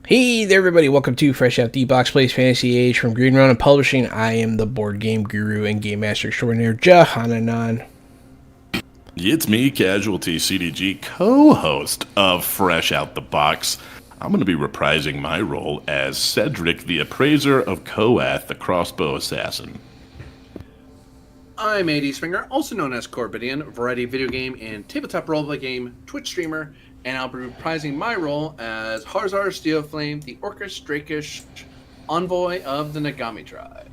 Hey there everybody, welcome to Fresh Out the Box Plays Fantasy Age from Green Run Publishing. I am the board game guru and game master extraordinaire, Jahananan. It's me, Casualty CDG, co-host of Fresh Out the Box. I'm going to be reprising my role as Cedric, the Appraiser of Koath, the Crossbow Assassin. I'm AD Springer, also known as Corbidian, variety video game and tabletop roleplay game Twitch streamer, and I'll be reprising my role as Harzar Steelflame, the Orcish Drakish envoy of the Nagami tribe.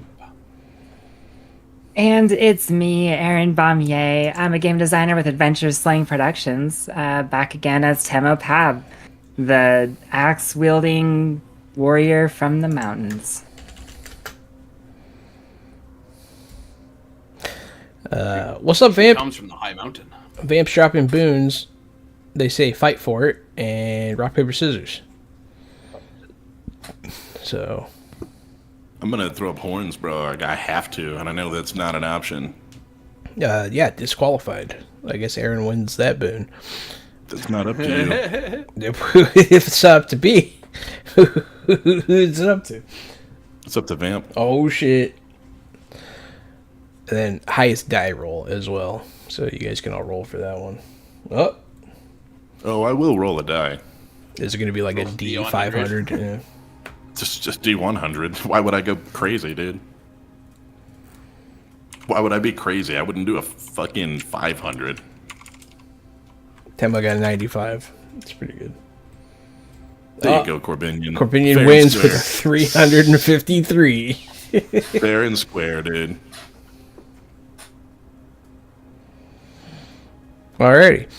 And it's me, Erin Baumier. I'm a game designer with Adventures Slaying Productions, back again as Temo Pab, the axe-wielding warrior from the mountains. What's up, Vamp? Comes from the high mountain. Vamp's dropping boons. They say fight for it, and rock, paper, scissors. So I'm going to throw up horns, bro. I have to, and I know that's not an option. Yeah, disqualified. I guess Aaron wins that boon. That's not up to you. If it's up to be, who's it up to? It's up to Vamp. Oh, shit. And then highest die roll as well. So you guys can all roll for that one. Oh, I will roll a die. Is it going to be like a D500? Yeah. Just D100. Why would I go crazy, dude? Why would I be crazy? I wouldn't do a fucking 500. Tempo got a 95. That's pretty good. There you go, Corbinian. Corbinian Fair wins square. with a 353. Fair and square, dude. Alrighty.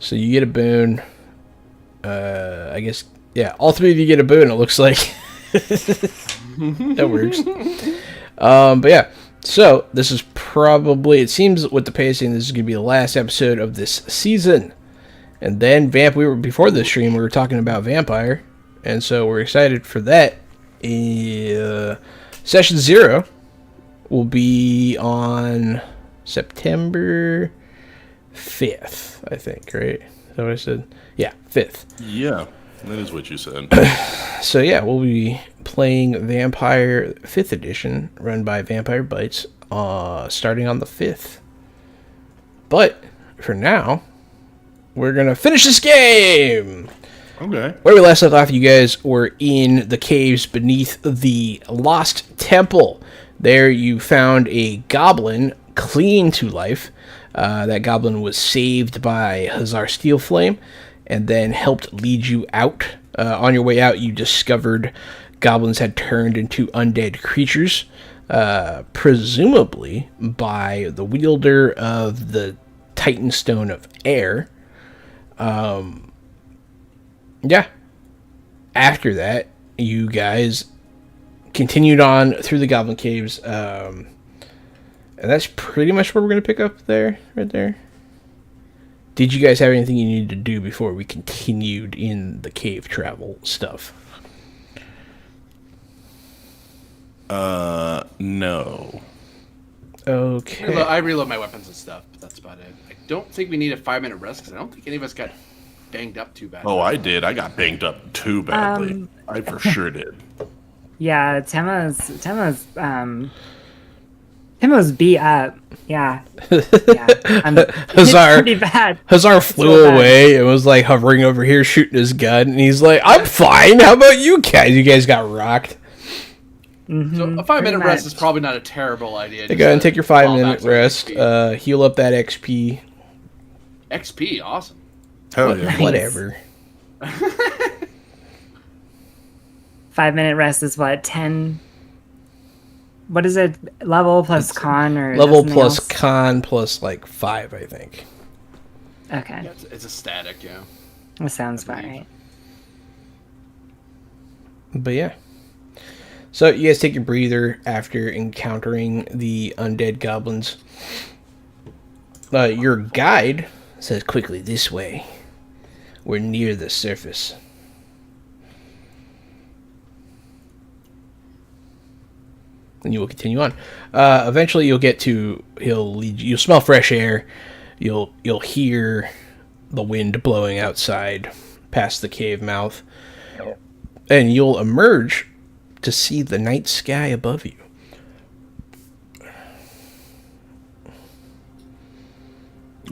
So you get a boon. I guess, yeah, all three of you get a boon, it looks like. That works. But yeah, so this is probably, it seems with the pacing, this is going to be the last episode of this season. And then before this stream, we were talking about Vampire. And so we're excited for that. Session 0 will be on September 5th, I think, right? Is that what I said? Yeah, 5th. Yeah, that is what you said. So yeah, we'll be playing Vampire 5th edition, run by Vampire Bytes, starting on the 5th. But for now, we're gonna finish this game. Okay. Where we last left off, you guys were in the caves beneath the Lost Temple. There you found a goblin clinging to life. That goblin was saved by Hazar Steelflame and then helped lead you out. On your way out, you discovered goblins had turned into undead creatures, presumably by the wielder of the Titan Stone of Air. Yeah. After that, you guys continued on through the Goblin Caves, and that's pretty much where we're going to pick up there, right there. Did you guys have anything you needed to do before we continued in the cave travel stuff? No. Okay. I reload my weapons and stuff, but that's about it. I don't think we need a 5-minute rest because I don't think any of us got banged up too bad. Oh, I did. I got banged up too badly. I for sure did. Yeah, Timo's beat up. Yeah. Hazar, pretty bad. Hazar flew away and was like hovering over here shooting his gun, and he's like, "I'm fine. How about you guys? You guys got rocked." Mm-hmm, So a 5-minute rest is probably not a terrible idea. Go ahead and take your fall 5-minute back to rest. XP. Heal up that XP. XP, awesome. Hell yeah. Whatever. 5-minute rest is what, 10? What is it? Level plus con or Level something plus else? con plus like 5, I think. Okay, Yeah, it's a static, yeah. that sounds about right. But yeah. So you guys take your breather after encountering the undead goblins. Your guide says quickly, "This way. We're near the surface." And you will continue on. Eventually, you'll get to. He'll lead you. You'll smell fresh air. You'll hear the wind blowing outside, past the cave mouth, and you'll emerge to see the night sky above you.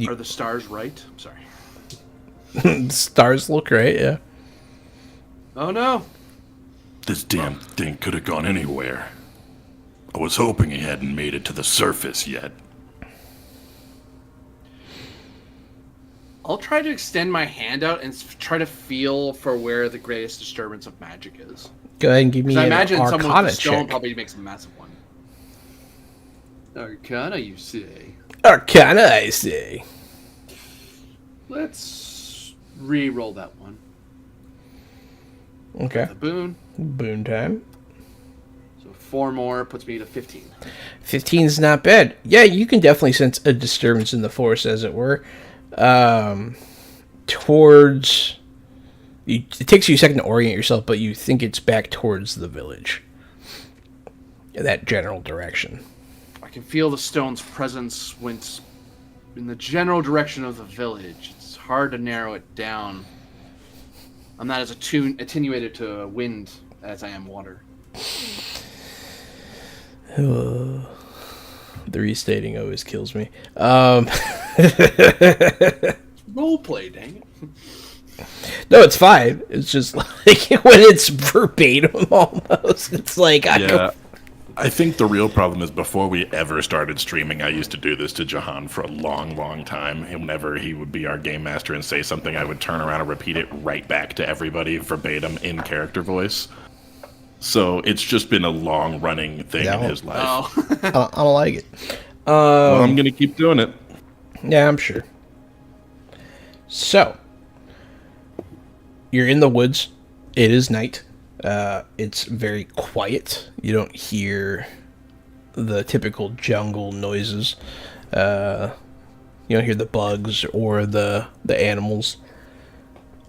Are the stars right? I'm sorry. The stars look right, yeah. Oh no. This damn thing could have gone anywhere. I was hoping he hadn't made it to the surface yet. I'll try to extend my hand out and try to feel for where the greatest disturbance of magic is. Go ahead and give me 'Cause I an imagine someone with Arcana a stone check. probably makes a massive one. Arcana, you say? Arcana, I say. Let's re-roll that one. Okay. The boon. Boon time. So 4 more puts me to 15. 15 is not bad. Yeah, you can definitely sense a disturbance in the force, as it were. Towards... It takes you a second to orient yourself, but you think it's back towards the village. In that general direction. I can feel the stone's presence went in the general direction of the village. It's hard to narrow it down. I'm not as attenuated to wind as I am water. The restating always kills me. Roleplay, dang it. No, it's fine. It's just like when it's verbatim almost. It's like, Yeah. I think the real problem is before we ever started streaming, I used to do this to Jahan for a long, long time. And whenever he would be our game master and say something, I would turn around and repeat it right back to everybody verbatim in character voice. So it's just been a long-running thing in his life. Oh. I don't like it. Well, I'm going to keep doing it. Yeah, I'm sure. So, you're in the woods. It is night. It's very quiet. You don't hear the typical jungle noises. You don't hear the bugs or the animals.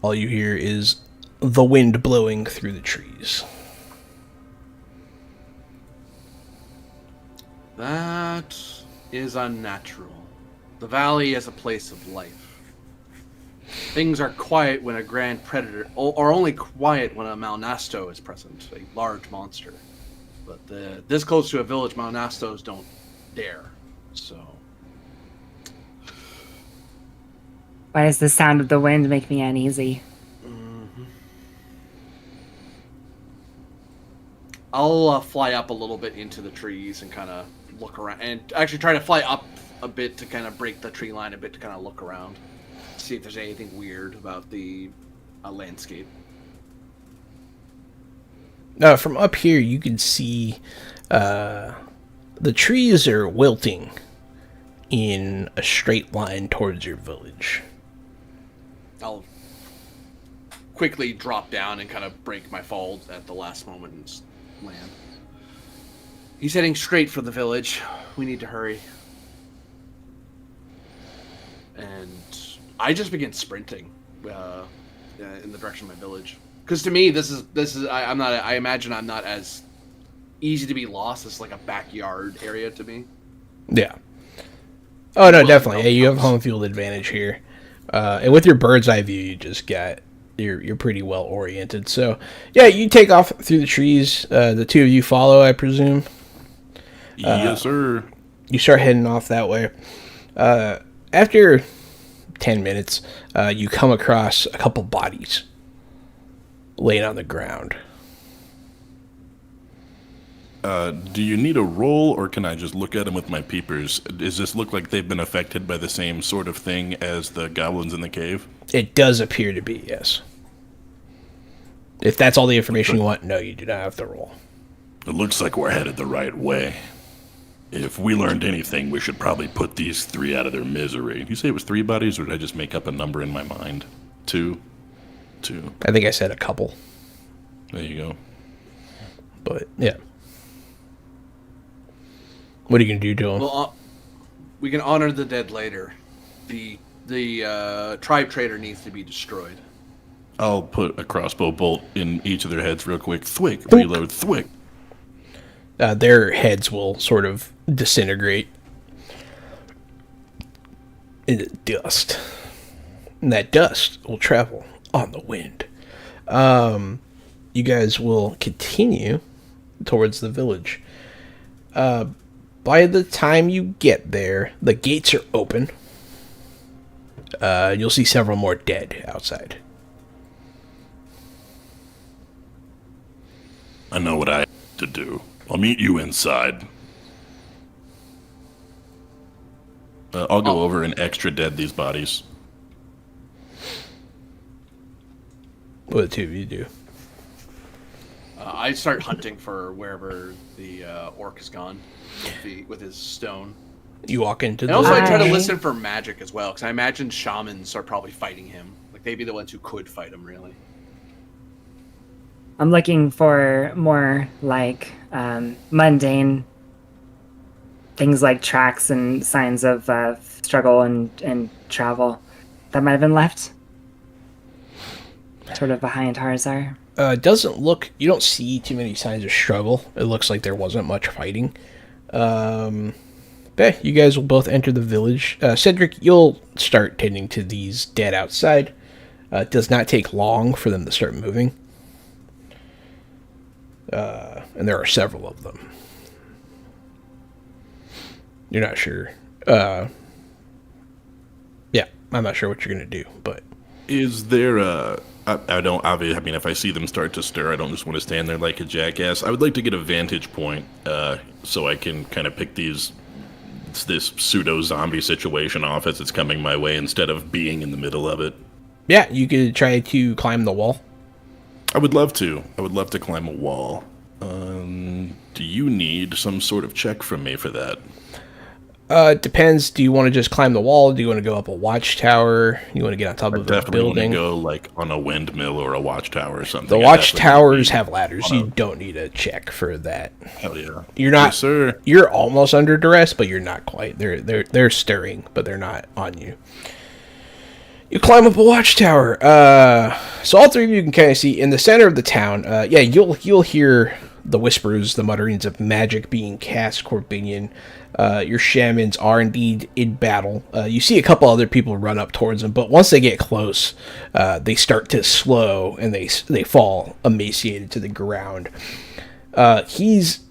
All you hear is the wind blowing through the trees. That is unnatural. The valley is a place of life. Things are quiet when a grand predator, or only quiet when a Malnasto is present, a large monster. But this close to a village, Malnastos don't dare. So. Why does the sound of the wind make me uneasy? I'll fly up a little bit into the trees and kind of look around, and actually try to fly up a bit to kind of break the tree line a bit to kind of look around, see if there's anything weird about the landscape. From up here, you can see the trees are wilting in a straight line towards your village. I'll quickly drop down and kind of break my fall at the last moment and land. He's heading straight for the village. We need to hurry. And I just begin sprinting in the direction of my village. Because to me, this is I imagine I'm not as easy to be lost. It's like a backyard area to me. Yeah. Oh no, definitely. Yeah, you have home field advantage here, and with your bird's eye view, you're pretty well oriented. So yeah, you take off through the trees. The two of you follow, I presume. Yes, sir. You start heading off that way. After 10 minutes, you come across a couple bodies laying on the ground. Do you need a roll, or can I just look at them with my peepers? Does this look like they've been affected by the same sort of thing as the goblins in the cave? It does appear to be, yes. If that's all the information you want, no, you do not have to roll. It looks like we're headed the right way. If we learned anything, we should probably put these three out of their misery. Did you say it was 3 bodies, or did I just make up a number in my mind? 2? 2. I think I said a couple. There you go. But, yeah. What are you going to do to him? Well, we can honor the dead later. The tribe trader needs to be destroyed. I'll put a crossbow bolt in each of their heads real quick. Thwick, reload, thwick. Their heads will sort of disintegrate into dust. And that dust will travel on the wind. You guys will continue towards the village. By the time you get there, the gates are open. You'll see several more dead outside. I know what I have to do. I'll meet you inside. I'll go over and extra dead these bodies. What the two of you do? I start hunting for wherever the orc is gone with his stone. You walk into And the... also I try to Hi. listen for magic as well, because I imagine shamans are probably fighting him. Like, they'd be the ones who could fight him, really. I'm looking for more like mundane things like tracks and signs of struggle and travel that might have been left sort of behind Harzar. It doesn't look... You don't see too many signs of struggle. It looks like there wasn't much fighting. But you guys will both enter the village. Cedric, you'll start tending to these dead outside. It does not take long for them to start moving. And there are several of them. You're not sure. Yeah, I'm not sure what you're going to do, but... Is there a... I don't, obviously, I mean, if I see them start to stir, I don't just want to stand there like a jackass. I would like to get a vantage point, so I can kind of pick this pseudo-zombie situation off as it's coming my way instead of being in the middle of it. Yeah, you could try to climb the wall. I would love to. I would love to climb a wall. Do you need some sort of check from me for that? It depends. Do you want to just climb the wall? Do you want to go up a watchtower? You want to get on top of a Definitely want to building? go like on a windmill or a watchtower or something. The watchtowers have ladders. You don't need a check for that. Hell yeah. You're not. Yes, sir. You're almost under duress, but you're not quite. They're stirring, but they're not on you. You climb up a watchtower. So all three of you can kind of see in the center of the town. Yeah, you'll hear the whispers, the mutterings of magic being cast, Corbinian. Your shamans are indeed in battle. You see a couple other people run up towards them, but once they get close, they start to slow and they fall emaciated to the ground. He's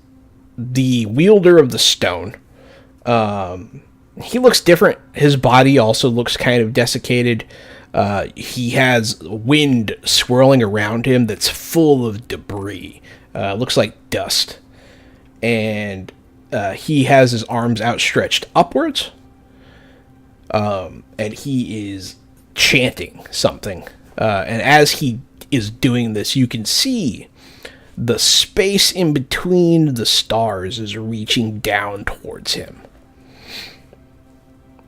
the wielder of the stone. He looks different. His body also looks kind of desiccated. He has wind swirling around him that's full of debris. Looks like dust. And he has his arms outstretched upwards. And he is chanting something. And as he is doing this, you can see the space in between the stars is reaching down towards him.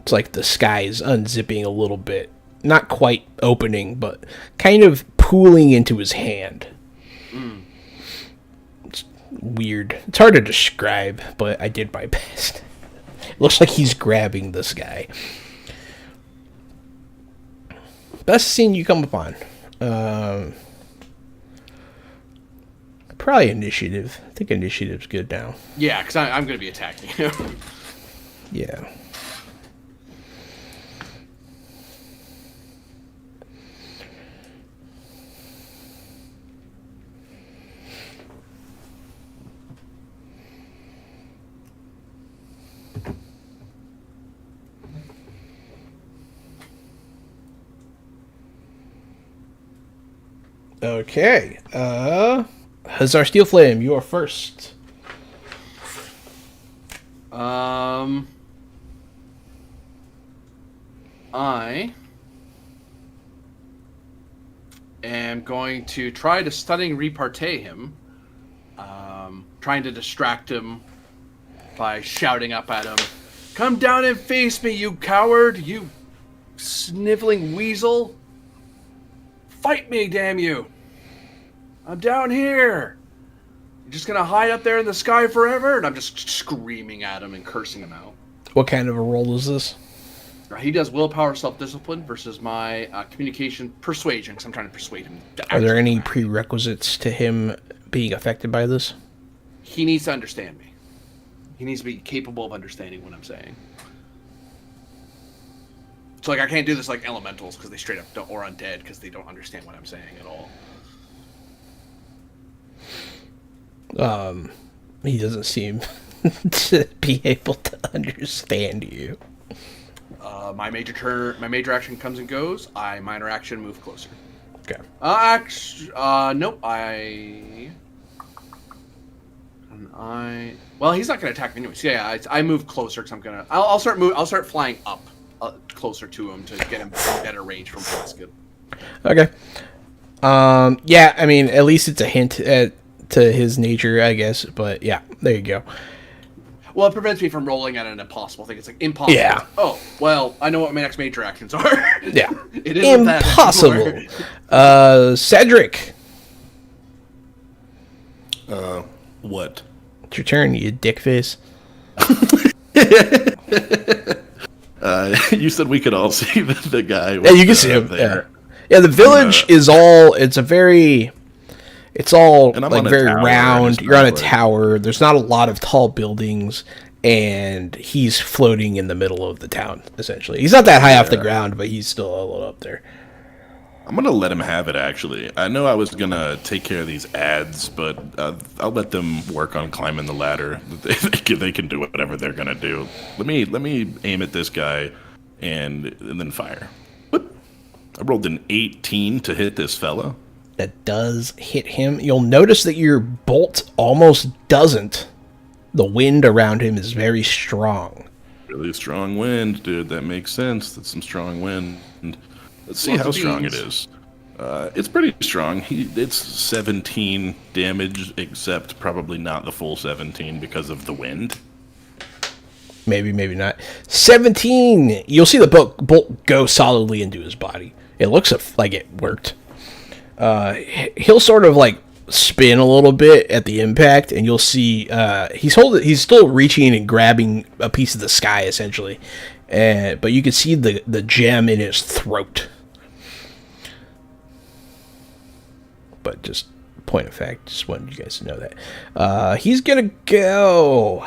It's like the sky is unzipping a little bit. Not quite opening, but kind of pooling into his hand. It's weird. It's hard to describe, but I did my best. It looks like he's grabbing this guy. Best scene you come upon. Probably initiative. I think initiative's good now. Yeah, because I'm going to be attacking you. Yeah. Okay. Huzzar Steel Flame, you are first. I am going to try to stunning repartee him. Trying to distract him by shouting up at him. Come down and face me, you coward! You sniveling weasel! Fight me, damn you! I'm down here! You're just gonna hide up there in the sky forever? And I'm just screaming at him and cursing him out. What kind of a roll is this? He does willpower, self-discipline versus my communication, persuasion, because I'm trying to persuade him. Are there any prerequisites to him being affected by this? He needs to understand me. He needs to be capable of understanding what I'm saying. So, like, I can't do this like elementals because they straight up don't, or undead because they don't understand what I'm saying at all. He doesn't seem to be able to understand you. My major action comes and goes. Minor action, move closer. Okay. Nope. Well, he's not gonna attack me anyway. So yeah, I move closer because I'll start flying up closer to him to get him in better range from basket. Okay. Yeah, I mean, at least it's a hint to his nature, I guess. But yeah, there you go. Well, it prevents me from rolling at an impossible thing. It's like impossible. Yeah. Oh, well, I know what my next major actions are. Yeah. It isn't impossible. Cedric. What? It's your turn, you dick face. You said we could all see the guy. Yeah, you can see him there. Yeah, the village is all. It's all like very round. You're on a tower. There's not a lot of tall buildings, and he's floating in the middle of the town. Essentially, he's not that high off the ground, but he's still a little up there. I'm gonna let him have it. Actually, I know I was gonna take care of these ads, but I'll let them work on climbing the ladder. They can do whatever they're gonna do. Let me aim at this guy, and then fire. Whoop. I rolled an 18 to hit this fella. That does hit him. You'll notice that your bolt almost doesn't. The wind around him is very strong. Really strong wind, dude. That makes sense. That's some strong wind. Let's see how strong it is. It's pretty strong. It's 17 damage, except probably not the full 17 because of the wind. Maybe, maybe not. 17. You'll see the bolt go solidly into his body. It looks like it worked. He'll sort of like spin a little bit at the impact, and you'll see he's still reaching and grabbing a piece of the sky essentially, but you can see the gem in his throat. But just point of fact, just wanted you guys to know that he's gonna go.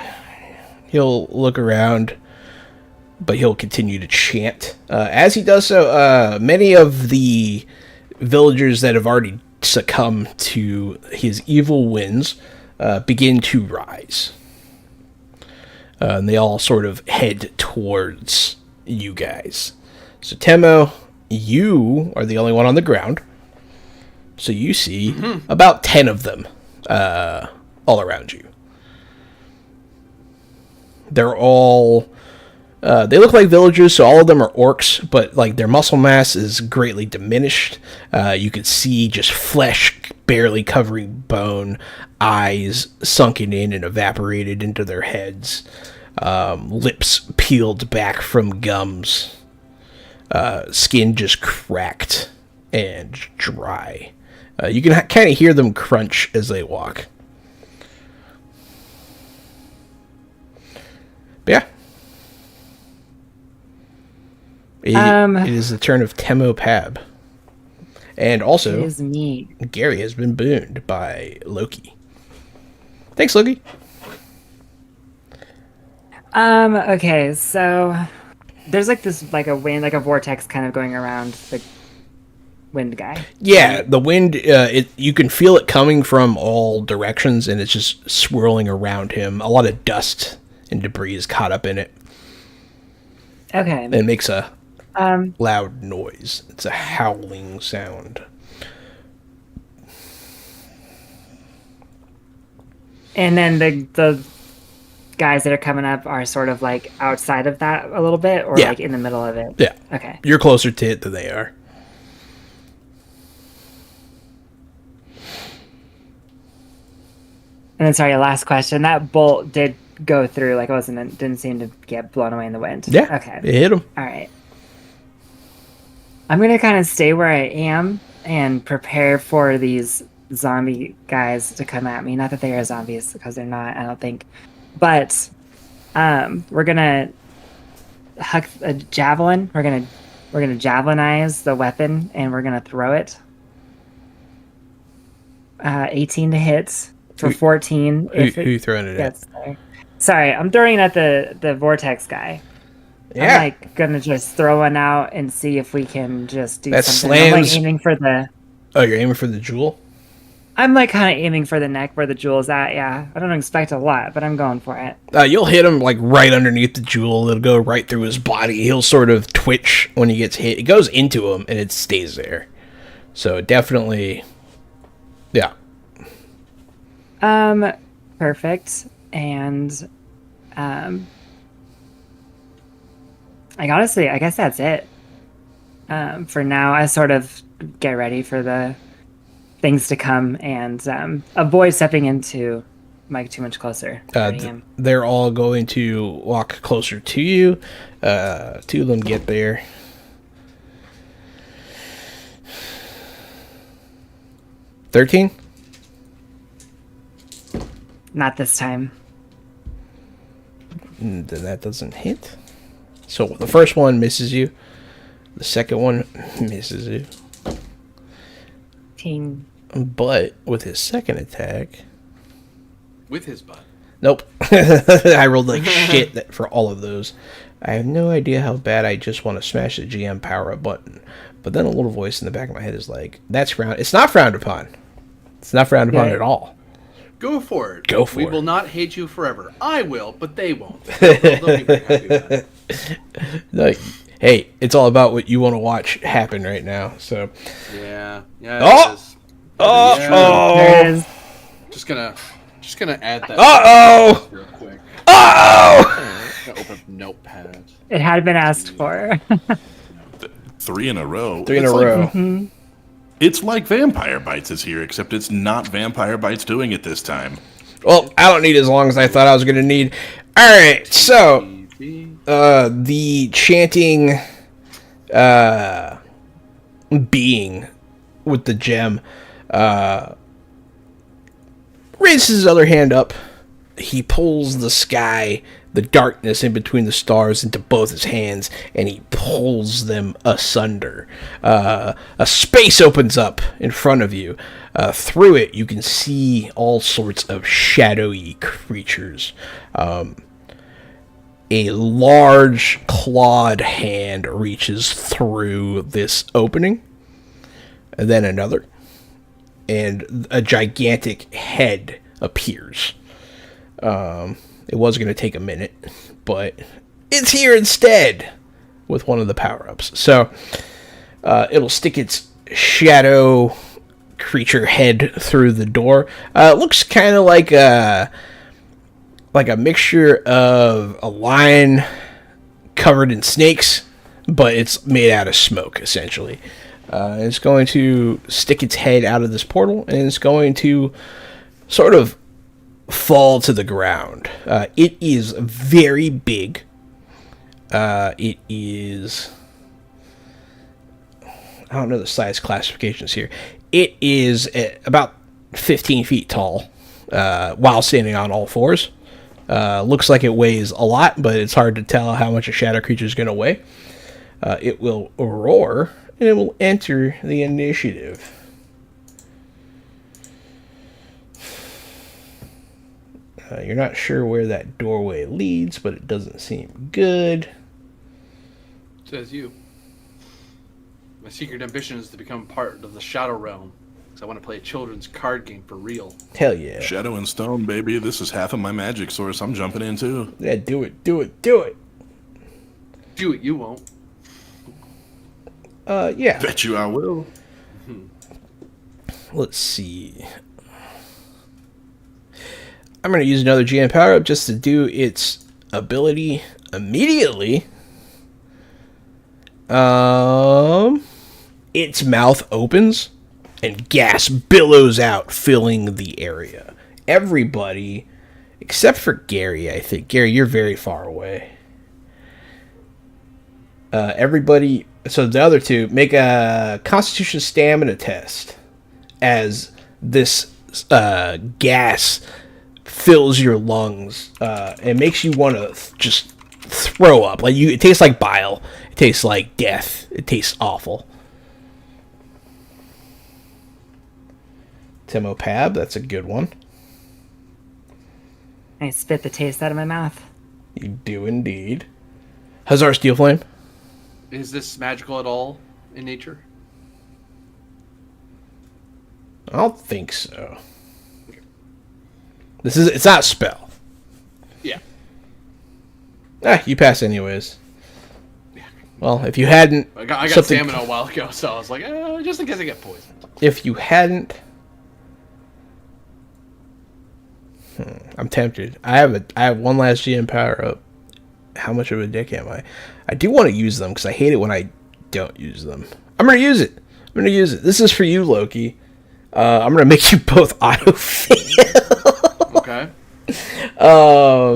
He'll look around, but he'll continue to chant. As he does so, many of the villagers that have already succumbed to his evil winds begin to rise. And they all sort of head towards you guys. So Temo, you are the only one on the ground. So you see about 10 of them all around you. They're all... they look like villagers, so all of them are orcs, but like their muscle mass is greatly diminished. You could see just flesh barely covering bone, eyes sunken in and evaporated into their heads, lips peeled back from gums, skin just cracked and dry. You can kind of hear them crunch as they walk. But yeah. It is the turn of Temo Pab. And also, it is me. Gary has been booned by Loki. Thanks, Loki. Okay, so there's like this, like a wind, like a vortex kind of going around the wind guy. Yeah, the wind, you can feel it coming from all directions, and it's just swirling around him. A lot of dust and debris is caught up in it. Okay. And it makes a loud noise. It's a howling sound. And then the guys that are coming up are sort of like outside of that a little bit, or like in the middle of it? Yeah. Okay. You're closer to it than they are. And then, sorry, last question. That bolt did go through, like it didn't seem to get blown away in the wind. Yeah. Okay. It hit him. All right. I'm going to kind of stay where I am and prepare for these zombie guys to come at me. Not that they are zombies, because they're not, I don't think. But we're going to huck a javelin. We're going to javelinize the weapon, and we're going to throw it. 18 to hit. For 14. Who you throwing it at? Sorry, I'm throwing it at the vortex guy. Yeah. I'm like gonna just throw one out and see if we can just do that something. Slams... I'm like aiming for the... Oh, you're aiming for the jewel? I'm like kind of aiming for the neck where the jewel's at, yeah. I don't expect a lot, but I'm going for it. You'll hit him like right underneath the jewel. It'll go right through his body. He'll sort of twitch when he gets hit. It goes into him and it stays there. So definitely... Yeah. Perfect. And, like, honestly, I guess that's it. For now, I sort of get ready for the things to come and, avoid stepping into Mike too much closer. They're all going to walk closer to you. Two of them get there. $13? Not this time. Then that doesn't hit. So the first one misses you. The second one misses you. 18. But with his second attack... With his butt. Nope. I rolled like shit for all of those. I have no idea how bad I just want to smash the GM power-up button. But then a little voice in the back of my head is like, it's not frowned upon. It's not frowned upon at all. Go for it. Go for it. We will not hate you forever. I will, but they won't. They'll be very happy with that. Like, hey, it's all about what you want to watch happen right now. So. Yeah. Oh. Oh. Just gonna add that. Real quick. Gonna open up Notepad. It had been asked for. 3 in a row. 3 in a row. Mm-hmm. It's like Vampire Bites is here, except it's not Vampire Bites doing it this time. Well, I don't need as long as I thought I was going to need. All right, so The chanting being with the gem raises his other hand up. He pulls the sky, the darkness in between the stars, into both his hands, and he pulls them asunder. A space opens up in front of you. Through it, you can see all sorts of shadowy creatures. A large clawed hand reaches through this opening, and then another, and a gigantic head appears. It was going to take a minute, but it's here instead with one of the power-ups. So it'll stick its shadow creature head through the door. It looks kind of like a mixture of a lion covered in snakes, but it's made out of smoke, essentially. It's going to stick its head out of this portal, and it's going to sort of fall to the ground. It is very big. It is... I don't know the size classifications here. It is about 15 feet tall while standing on all fours. Looks like it weighs a lot, but it's hard to tell how much a shadow creature is going to weigh. It will roar, and it will enter the initiative. You're not sure where that doorway leads, but it doesn't seem good. Says you. My secret ambition is to become part of the Shadow Realm, because I want to play a children's card game for real. Hell yeah. Shadow and Stone, baby. This is half of my magic source. I'm jumping in, too. Yeah, do it, do it, do it. Do it, you won't. Yeah. Bet you I will. Let's see. I'm going to use another GM power-up just to do its ability immediately. Its mouth opens and gas billows out, filling the area. Everybody, except for Gary, I think. Gary, you're very far away. Everybody, so the other two, make a Constitution Stamina test as this gas fills your lungs. It makes you want to just throw up. Like it tastes like bile. It tastes like death. It tastes awful. Timo Pab, that's a good one. I spit the taste out of my mouth. You do indeed. Hazar Steelflame. Is this magical at all in nature? I don't think so. It's not a spell. Yeah. You pass anyways. Well, if you hadn't... I got stamina a while ago, so I was like, just in case I get poisoned. If you hadn't... I'm tempted. I have one last GM power up. How much of a dick am I? I do want to use them, because I hate it when I don't use them. I'm going to use it. This is for you, Loki. I'm going to make you both autofail. Okay.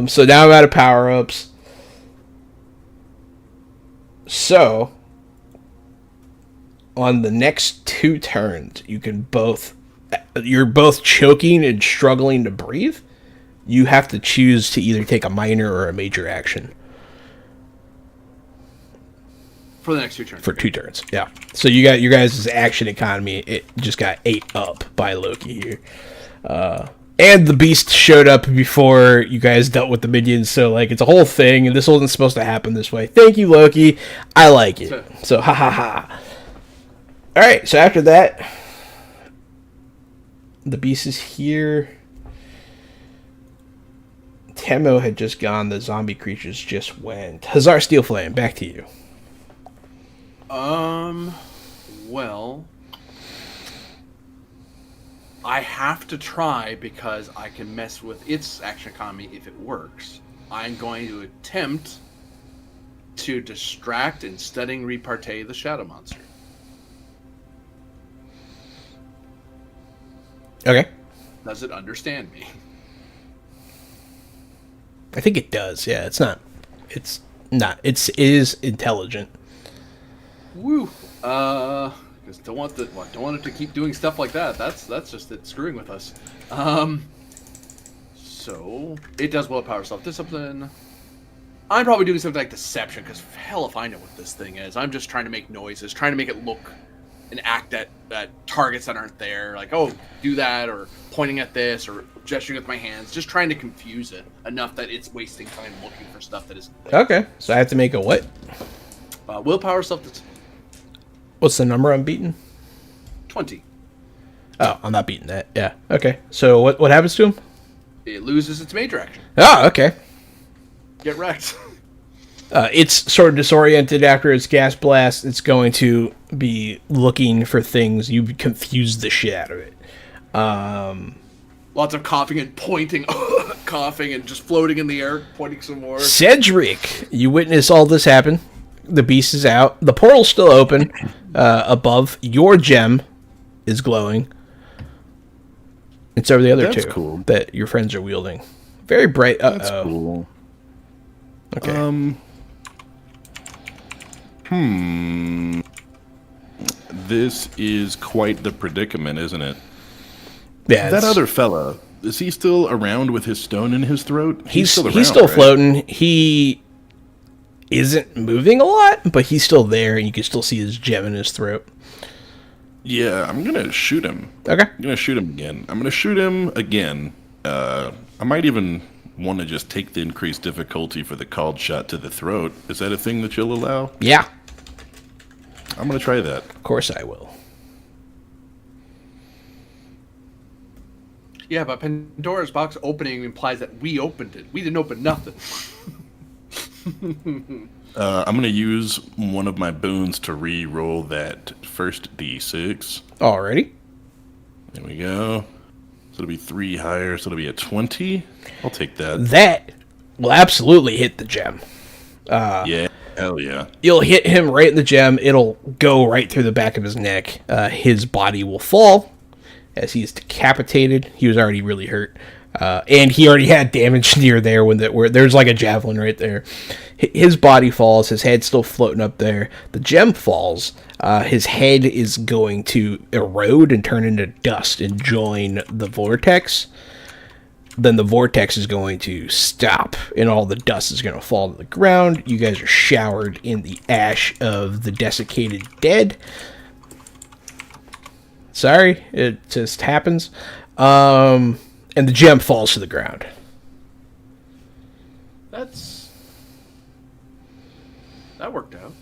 So now I'm out of power-ups. So, on the next 2 turns, you're both choking and struggling to breathe. You have to choose to either take a minor or a major action. For the next 2 turns. For 2 turns, yeah. So you got your guys' action economy. It just got ate up by Loki here. And the beast showed up before you guys dealt with the minions, so like it's a whole thing, and this wasn't supposed to happen this way. Thank you, Loki. I like it. So ha ha ha. Alright, so after that, the beast is here. Temo had just gone, the zombie creatures just went. Hazar Steelflame, back to you. Well, I have to try because I can mess with its action economy if it works. I'm going to attempt to distract and stunning repartee the shadow monster. Okay. Does it understand me? I think it does, yeah. It's Nah, it is intelligent. Woo. Because don't want it to keep doing stuff like that. That's just it screwing with us. So it does willpower, self-discipline. I'm probably doing something like deception, because hell if I know what this thing is. I'm just trying to make noises, trying to make it look and act at targets that aren't there. Like, oh, do that, or pointing at this, or gesturing with my hands. Just trying to confuse it enough that it's wasting time looking for stuff that isn't there. Okay, so I have to make a what? Willpower, self-discipline. What's the number I'm beating? 20. Oh, I'm not beating that. Yeah. Okay. So what happens to him? It loses its major action. Oh, okay. Get wrecked. It's sort of disoriented after its gas blast. It's going to be looking for things. You've confused the shit out of it. Lots of coughing and pointing, coughing and just floating in the air, pointing some more. Cedric, you witness all this happen. The beast is out. The portal's still open. Above, your gem is glowing. It's over the other That's two cool. that your friends are wielding. Very bright. That's cool. Okay. This is quite the predicament, isn't it? Yeah. That other fella, is he still around with his stone in his throat? He's still right? floating. He isn't moving a lot, but he's still there, and you can still see his gem in his throat. Yeah, I'm gonna shoot him. Okay. I'm gonna shoot him again. I might even want to just take the increased difficulty for the called shot to the throat. Is that a thing that you'll allow? Yeah. I'm gonna try that. Of course I will. Yeah, but Pandora's box opening implies that we opened it. We didn't open nothing. I'm gonna use one of my boons to re-roll that first D6. Alrighty. There we go. So it'll be 3 higher, so it'll be a 20. I'll take that. That will absolutely hit the gem. Yeah, hell yeah. You'll hit him right in the gem. It'll go right through the back of his neck. His body will fall as he's decapitated. He was already really hurt. And he already had damage near there where there's like a javelin right there. His body falls. His head's still floating up there. The gem falls. His head is going to erode and turn into dust and join the vortex. Then the vortex is going to stop, and all the dust is going to fall to the ground. You guys are showered in the ash of the desiccated dead. Sorry, it just happens. And the gem falls to the ground. That worked out.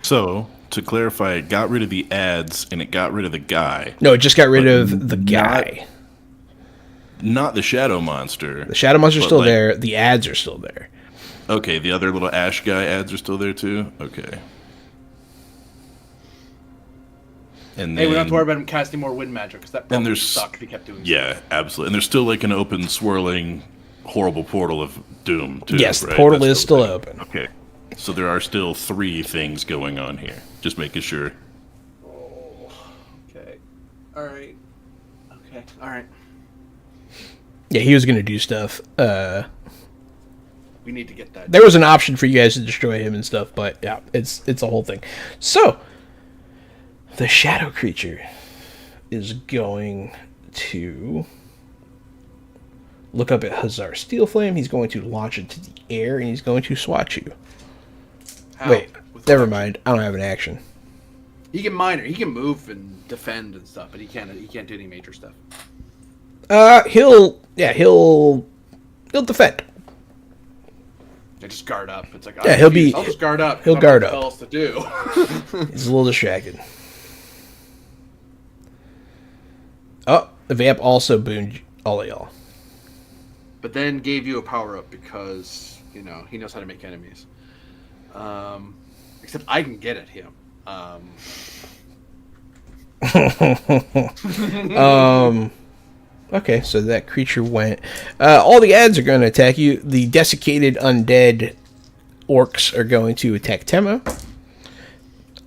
So, to clarify, it got rid of the ads and it got rid of the guy. No, it just got rid of the guy. Not the shadow monster. The shadow monster's but still there. The ads are still there. Okay, the other little ash guy ads are still there too? Okay. And Hey, we don't then, have to worry about him casting more wind magic, because that probably would there's- suck if he kept doing yeah, absolutely. And there's still like an open, swirling, horrible portal of doom too. Yes, the right? portal That's is still there. open. Okay. So there are still 3 things going on here. Just making sure. Okay. Alright. Okay. Alright. Yeah, he was going to do stuff. We need to get that. There was an option for you guys to destroy him and stuff, but yeah, it's a whole thing. So, the shadow creature is going to look up at Hazar Steelflame. He's going to launch into the air, and he's going to swat you. How? Wait, With never what? mind. I don't have an action. He can minor. He can move and defend and stuff, but he can't do any major stuff. He'll defend. They just guard up. It's like, Yeah, I'm he'll confused. be- I'll just guard up. 'cause he'll I don't guard know up. what else to do. He's a little distracted. Oh, the vamp also booned all of y'all. But then gave you a power up because he knows how to make enemies. Except I can get at him. Okay, so that creature went. All the ads are going to attack you. The desiccated undead orcs are going to attack Temo.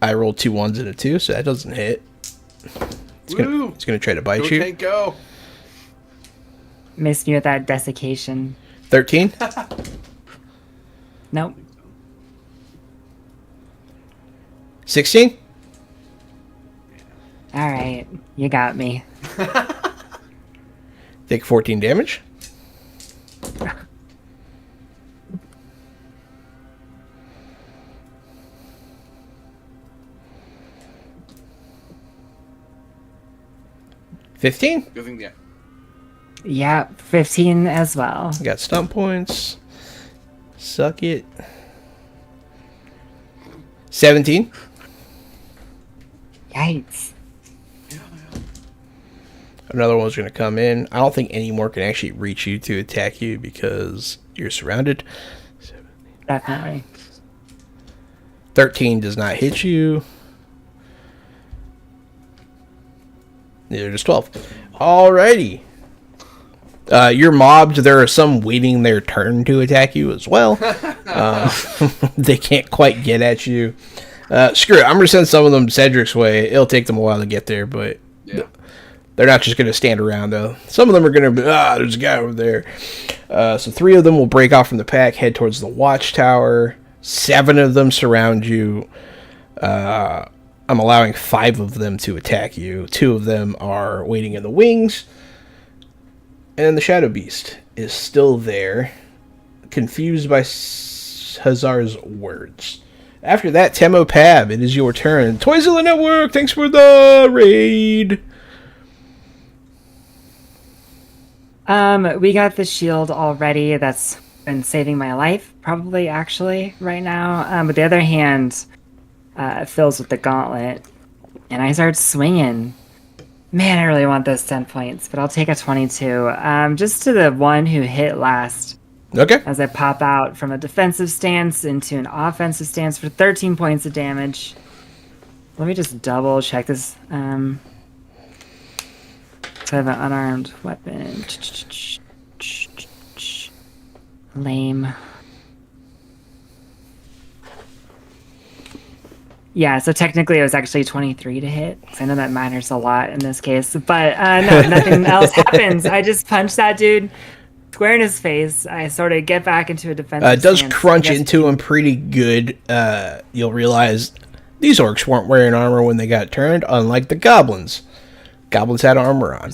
I rolled 2 1s and a 2, so that doesn't hit. It's Woo! gonna try to bite Go you. tank, go! Missed me with that desiccation. 13. Nope. 16? All right, you got me. Take 14 damage. $15. Good thing, yeah. Yeah, 15 as well. Got stump points. Suck it. 17. Yikes. Another one's going to come in. I don't think any more can actually reach you to attack you because you're surrounded. Definitely. 13 does not hit you. Neither does 12. Alrighty. You're mobbed. There are some waiting their turn to attack you as well. They can't quite get at you. Screw it. I'm going to send some of them Cedric's way. It'll take them a while to get there, but Yeah. they're not just going to stand around, though. Some of them are going to be, there's a guy over there. So 3 of them will break off from the pack, head towards the watchtower. 7 of them surround you. I'm allowing 5 of them to attack you. 2 of them are waiting in the wings. And the Shadow Beast is still there, confused by Hazar's words. After that, Temo Pab, it is your turn. Toys of the Network, thanks for the raid. We got the shield already. That's been saving my life, probably, actually, right now. But the other hand fills with the gauntlet, and I start swinging. Man, I really want those 10 points, but I'll take a 22. Just to the one who hit last. Okay. As I pop out from a defensive stance into an offensive stance for 13 points of damage. Let me just double check this. So I have an unarmed weapon. Lame. Yeah, so technically it was actually 23 to hit. 'Cause I know that matters a lot in this case. But no, nothing else happens. I just punch that dude square in his face. I sort of get back into a defensive It does stance. crunch into him pretty good. You'll realize these orcs weren't wearing armor when they got turned, unlike the goblins. Goblins had armor on.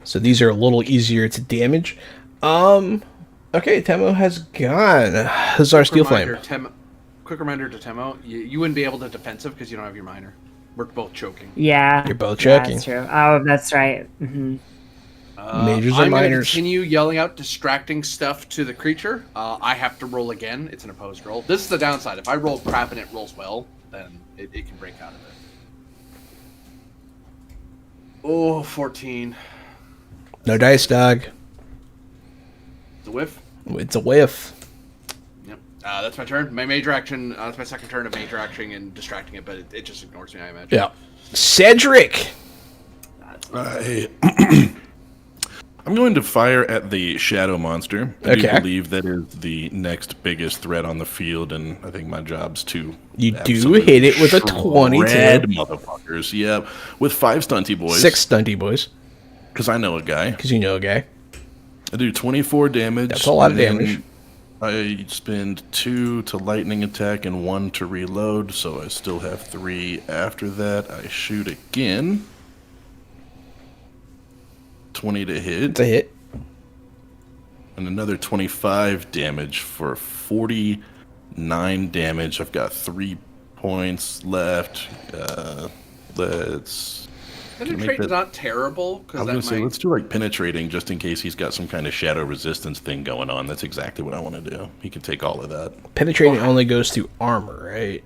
So these are a little easier to damage. Okay, Temo has gone. Hazar Steel Flame. Quick reminder to Temo, you wouldn't be able to defensive because you don't have your minor. We're both choking. Yeah. You're both choking. That's true. Oh, that's right. Mm-hmm. Majors and I'm going to minors. continue yelling out distracting stuff to the creature. I have to roll again. It's an opposed roll. This is the downside. If I roll crap and it rolls well, then it can break out of it. Oh, 14. No dice, dog. The whiff. It's a whiff. Yep. That's my turn. My major action. That's my second turn of major action and distracting it, but it just ignores me, I imagine. Yeah. Cedric. I'm going to fire at the shadow monster. I do Okay. believe that is the next biggest threat on the field, and I think my job's to You do absolutely hit it with a 22. shred motherfuckers. Yeah, with 5 stunty boys. 6 stunty boys, because I know a guy. because you know a guy. I do 24 damage. That's a lot of and damage. I spend 2 to lightning attack and 1 to reload, so I still have 3 after that. I shoot again. 20 to hit. It's a hit. And another 25 damage for 49 damage. I've got 3 points left. Let's... Penetrate's not terrible. I was Because going that to say, might... let's do like penetrating just in case he's got some kind of shadow resistance thing going on. That's exactly what I want to do. He can take all of that. Penetrating only goes through armor, right?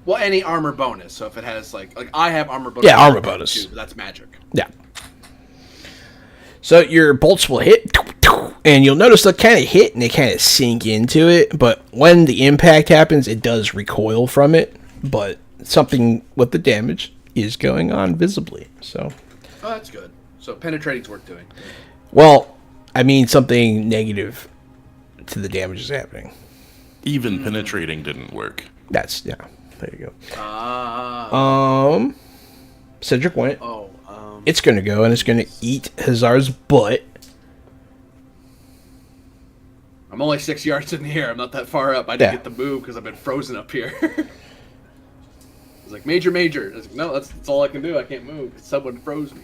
Well, any armor bonus. So if it has like I have armor bonus. Yeah, armor bonus. Too, but that's magic. Yeah. So your bolts will hit, and you'll notice they'll kind of hit and they kind of sink into it. But when the impact happens, it does recoil from it. But something with the damage is going on visibly. So, Oh, that's good. So penetrating's worth doing. well, I mean something negative to the damage is happening. Even penetrating didn't work. That's yeah. There you go. Cedric went. It's going to go, and it's going to eat Hazar's butt. I'm only 6 yards in the air. I'm not that far up. I didn't get the move because I've been frozen up here. I was like, major. I was like, no, that's all I can do. I can't move because someone froze me.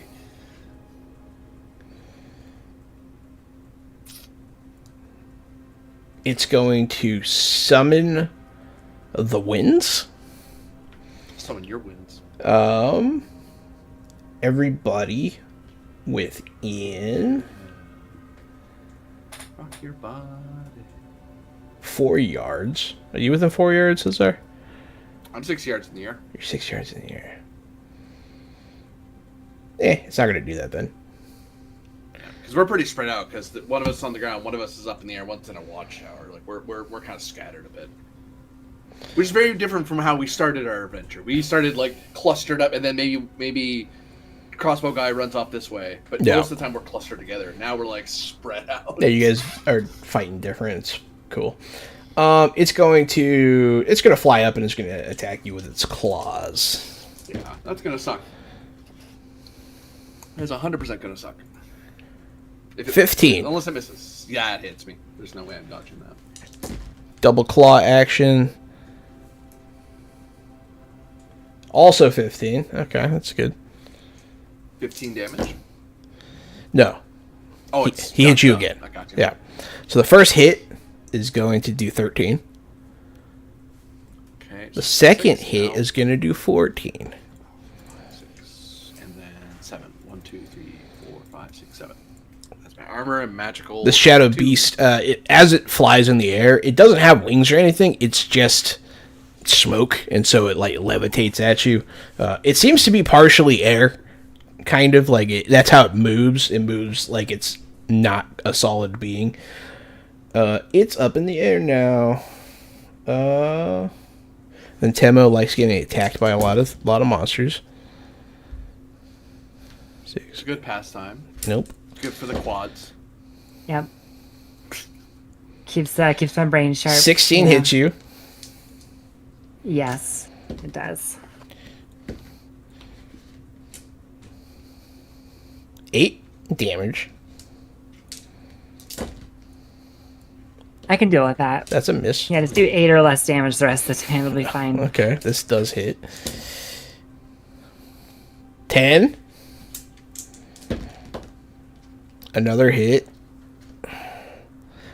It's going to summon the winds. Summon your winds. Everybody within Rock your body. 4 yards. Are you within 4 yards, Cesar? I'm 6 yards in the air. You're 6 yards in the air. It's not going to do that then. Because we're pretty spread out. Because one of us is on the ground, one of us is up in the air, one's in a watchtower. Like we're kind of scattered a bit, which is very different from how we started our adventure. We started like clustered up, and then maybe crossbow guy runs off this way. But most of the time we're clustered together. Now we're like spread out. Yeah, you guys are fighting different. It's cool. It's going to fly up and it's going to attack you with its claws. Yeah, that's gonna suck. It's 100% gonna suck. 15. Unless it misses. Yeah, it hits me. There's no way I'm dodging that. Double claw action. Also 15. Okay, that's good. 15 damage. No. Oh, he hit you again. I got you. Yeah. So the first hit is going to do 13. Okay. The second hit is going to do 14. 6, and then 7. 1, 2, 3, 4, 5, 6, 7. That's my armor and magical. The shadow beast, as it flies in the air, it doesn't have wings or anything. It's just smoke, and so it like levitates at you. It seems to be partially air, kind of like it. That's how it moves. It moves like it's not a solid being. It's up in the air now. Then Temo likes getting attacked by a lot of monsters. 6. It's a good pastime. Nope. It's good for the quads. Yep. Keeps my brain sharp. 16 hits you. Yes, it does. 8 damage. I can deal with that. That's a miss. Yeah, just do 8 or less damage the rest of the time. It'll be fine. Okay, this does hit. 10. Another hit.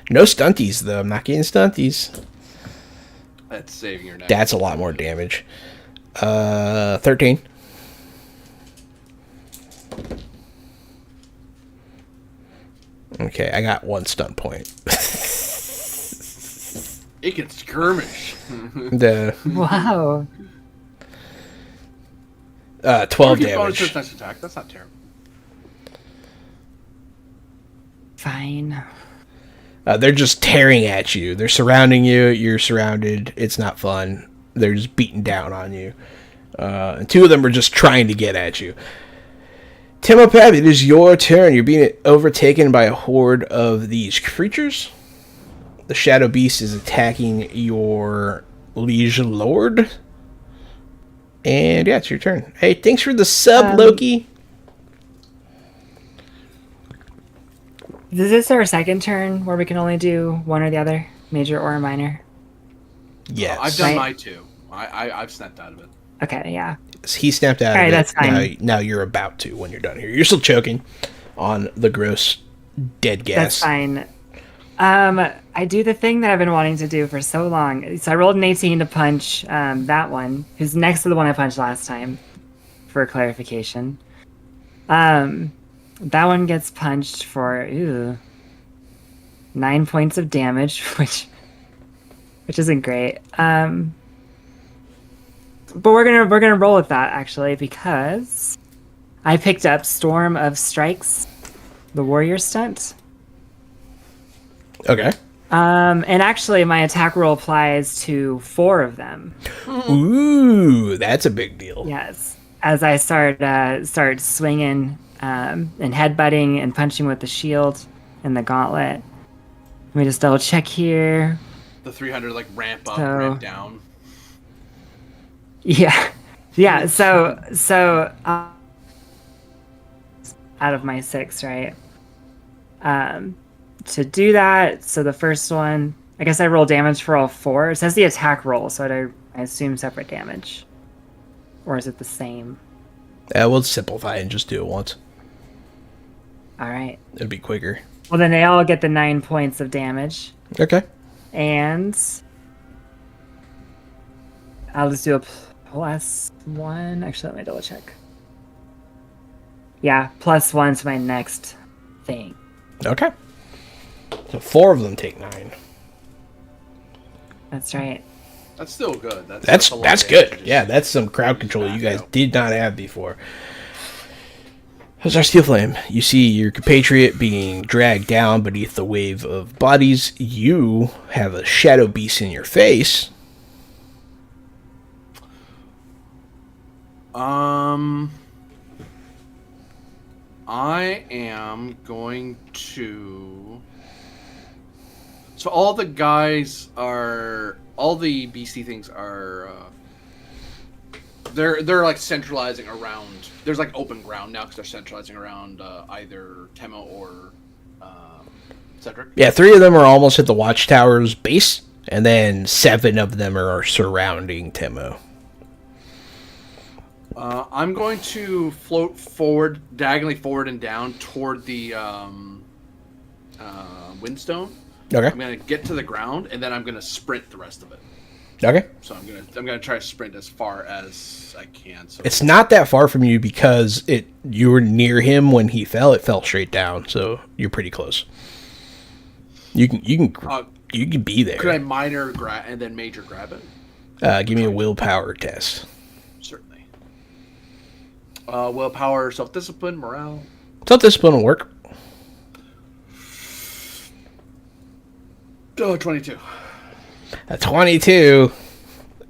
No stunties, though. I'm not getting stunties. That's saving your neck. That's a lot more damage. 13. Okay, I got 1 stun point. It can skirmish. Wow. 12 damage. Nice attack. That's not terrible. Fine. They're just tearing at you. They're surrounding you. You're surrounded. It's not fun. They're just beating down on you. And 2 of them are just trying to get at you. Timopab, it is your turn. You're being overtaken by a horde of these creatures. The Shadow Beast is attacking your Liege Lord. And yeah, it's your turn. Hey, thanks for the sub, Loki. Is this our second turn where we can only do one or the other, major or minor? Yes. I've done my 2. I've snapped out of it. Okay, yeah. He snapped out All right, of it. that's fine. Now you're about to when you're done here. You're still choking on the gross dead gas. That's fine. I do the thing that I've been wanting to do for so long. So I rolled an 18 to punch that one, who's next to the one I punched last time, for clarification. That one gets punched for 9 points of damage, which isn't great. But we're gonna roll with that actually, because I picked up Storm of Strikes, the warrior stunt. Okay. And actually, my attack roll applies to 4 of them. Ooh, that's a big deal. Yes, as I start swinging and headbutting and punching with the shield and the gauntlet. Let me just double check here. The 300 like ramp up, So- ramp down. Yeah, yeah. So out of my 6, right? to do that, so the first one, I guess I roll damage for all 4. It says the attack roll, so I assume separate damage. Or is it the same? We'll simplify and just do it once. All right. It'd be quicker. Well, then they all get the 9 points of damage. Okay. And I'll just do a +1. Actually, let me double check. Yeah, +1 to my next thing. Okay. So 4 of them take 9. That's right. That's still good. That's a lot of good. damage. Yeah, that's some crowd control you guys out. did not have before. How's our Steel Flame? You see your compatriot being dragged down beneath the wave of bodies. You have a shadow beast in your face. I am going to. So all the guys are, all the BC things are. They're like centralizing around. There's like open ground now because they're centralizing around either Temo or Cedric. Yeah, 3 of them are almost at the Watchtower's base, and then 7 of them are surrounding Temo. I'm going to float forward, diagonally forward and down toward the windstone. Okay. I'm gonna get to the ground and then I'm gonna sprint the rest of it. Okay. So I'm gonna try to sprint as far as I can. So It's not that far from you because you were near him when he fell. It fell straight down, so you're pretty close. You can be there. could I minor grab and then major grab it? Give me a willpower test. Certainly. Willpower, self-discipline, morale. Self-discipline will work. Oh, 22. A 22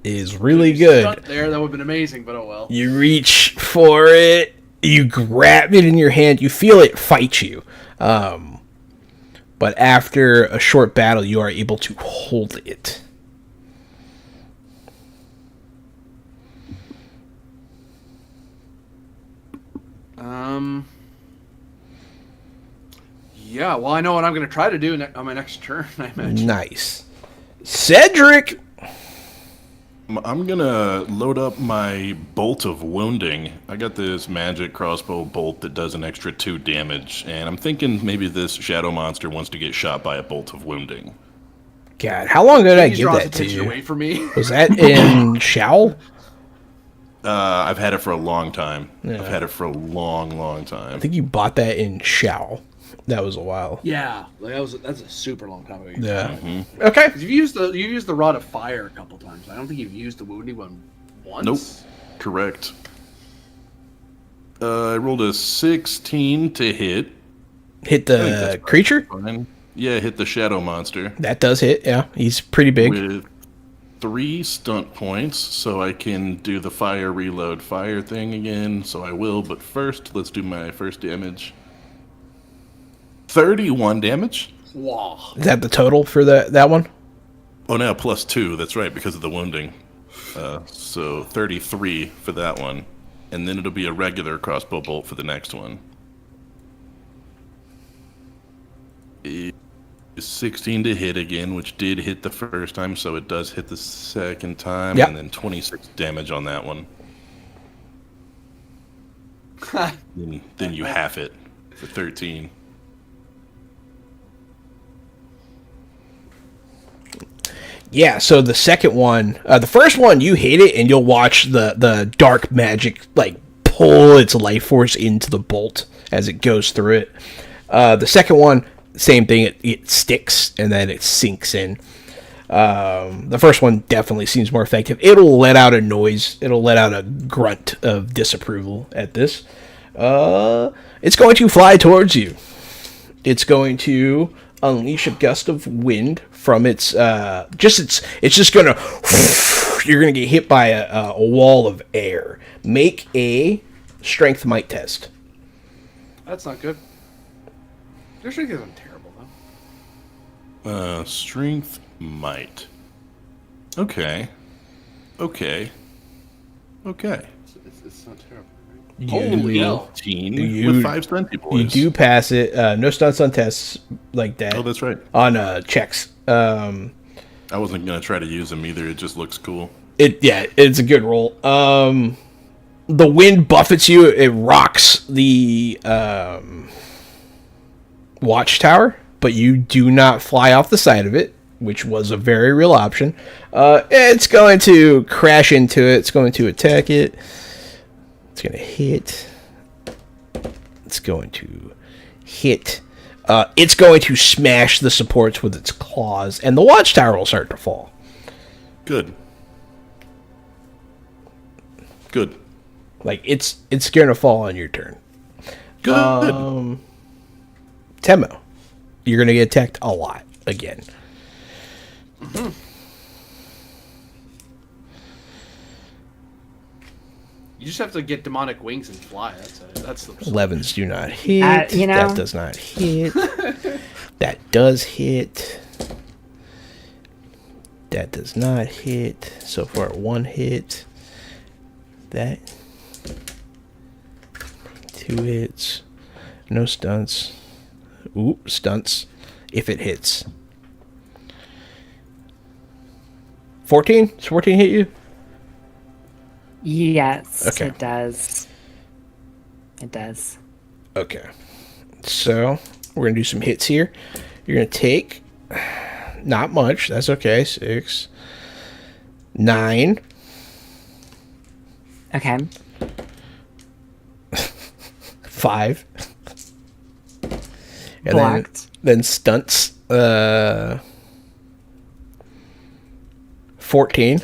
is really good. Stunt there, that would have been amazing, but oh well. You reach for it. You grab it in your hand. You feel it fight you. But after a short battle, you are able to hold it. Yeah, well, I know what I'm going to try to do on my next turn, I imagine. Nice. Cedric! I'm gonna load up my bolt of wounding. I got this magic crossbow bolt that does an extra 2 damage, and I'm thinking maybe this shadow monster wants to get shot by a bolt of wounding. God, how long did I He give draws that to attention you? away from me. Was that in Showl? I've had it for a long time. Yeah. I've had it for a long, long time. I think you bought that in Showl. That was a while. Yeah, like that's a super long time ago. Yeah. Mm-hmm. Okay. You've used the rod of fire a couple times. I don't think you've used the wounding one once. Nope. Correct. I rolled a 16 to hit. Hit I think the that's creature? fine. Yeah, hit the shadow monster. That does hit, yeah. He's pretty big. With 3 stunt points, so I can do the fire reload fire thing again, so I will, but first, let's do my first damage. 31 damage? Wow. Is that the total for that one? Oh, now plus 2, that's right, because of the wounding. So 33 for that one. And then it'll be a regular crossbow bolt for the next one. 16 to hit again, which did hit the first time, so it does hit the second time. Yep. And then 26 damage on that one. Then you half it for 13. Yeah, so the second one, the first one, you hit it, and you'll watch the dark magic, like, pull its life force into the bolt as it goes through it. The second one, same thing, it sticks, and then it sinks in. The first one definitely seems more effective. It'll let out a noise. It'll let out a grunt of disapproval at this. It's going to fly towards you. It's going to unleash a gust of wind from its just gonna you're gonna get hit by a wall of air. Make a strength might test. That's not good. Your strength isn't terrible though. Strength might. Okay. It's not terrible, right? Holy hell. 18 with 5 stunty boys. You do pass it. No stunts on tests like that. Oh, that's right. On checks. I wasn't going to try to use them either. It just looks cool. It's a good roll. The wind buffets you. It rocks the watchtower, but you do not fly off the side of it, which was a very real option. It's going to crash into it. It's going to attack it. It's going to hit. It's going to hit. It's going to smash the supports with its claws, and the watchtower will start to fall. Good. Like, it's going to fall on your turn. Good. Temo, you're going to get attacked a lot again. Mm-hmm. You just have to get demonic wings and fly. That's the 11s do not hit. That does not hit. That does hit. That does not hit. So far, 1 hit. That. 2 hits. No stunts. Ooh, stunts. If it hits. 14? Does 14 hit you? Yes, Okay. it does. It does. Okay. So, we're going to do some hits here. You're going to take... Not much. That's okay. 6. 9. Okay. 5. And Blocked. then stunts. 14.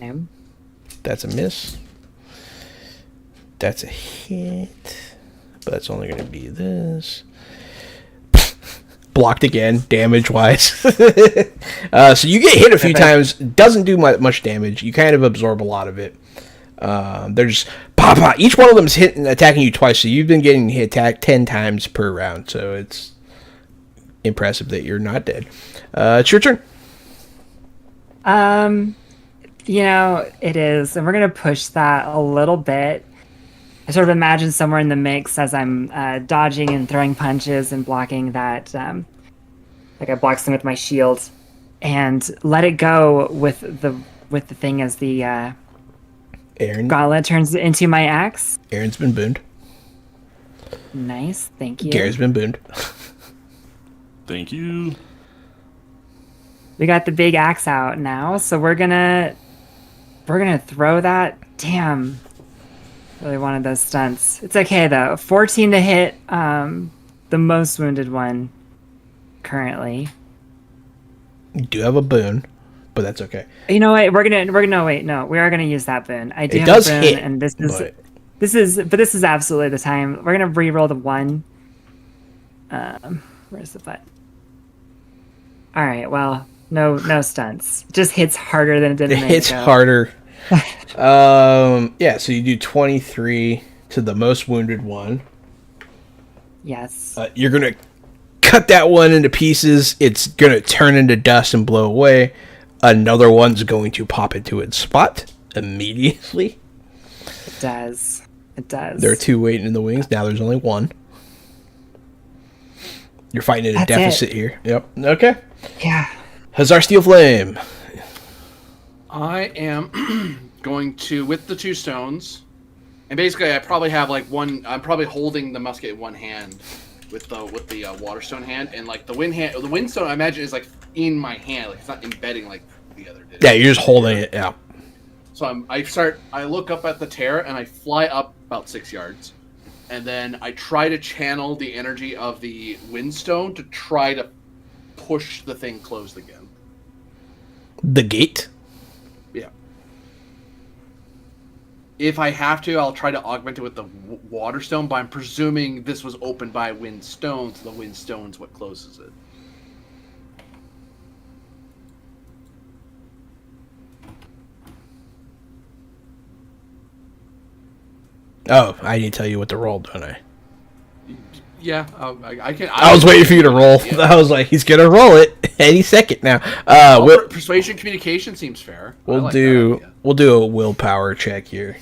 Okay. That's a miss. That's a hit. But it's only going to be this. Blocked again, damage-wise. So you get hit a few times. Doesn't do much damage. You kind of absorb a lot of it. They're just pop, pop. Each one of them is attacking you twice, so you've been getting hit attacked 10 times per round. So it's impressive that you're not dead. It's your turn. It is, and we're gonna push that a little bit. I sort of imagine somewhere in the mix as I'm dodging and throwing punches and blocking that, like I block some with my shield, and let it go with the thing as the Aaron. gauntlet turns into my axe. Aaron's been booned. Nice, thank you. Gary's been booned. Thank you. We got the big axe out now, so we're gonna throw that. Damn. Really wanted those stunts. It's okay though. 14 to hit the most wounded one currently. You do have a boon, but that's okay. You know what? We're gonna wait. No, we are gonna use that boon. I do It have does a boon, hit, and this but- is absolutely the time. We're gonna re-roll the 1. Where's the button? All right. Well, no stunts. Just hits harder than it did. It hits harder. Yeah, so you do 23 to the most wounded one. Yes. You're going to cut that one into pieces. It's going to turn into dust and blow away. Another one's going to pop into its spot immediately. It does. There are 2 waiting in the wings. Now there's only 1. You're fighting at a deficit here. Yep. Okay. Yeah. Huzzar Steel Flame. I am going to, with the 2 stones, and basically I probably have like one. I'm probably holding the musket in one hand, with the water stone hand, and like the wind stone I imagine is like in my hand, like it's not embedding like the other did. Yeah, you're just holding it. Yeah. So I look up at the tear and I fly up about 6 yards, and then I try to channel the energy of the windstone to try to push the thing closed again. The gate. Yeah. If I have to, I'll try to augment it with the water stone, but I'm presuming this was opened by wind stone, so the wind stone's what closes it. Oh, I need to tell you what to roll, don't I? Yeah, I can. I was waiting for you to roll. Yeah. I was like, he's gonna roll it any second now. Persuasion communication seems fair. We'll do we'll do a willpower check here.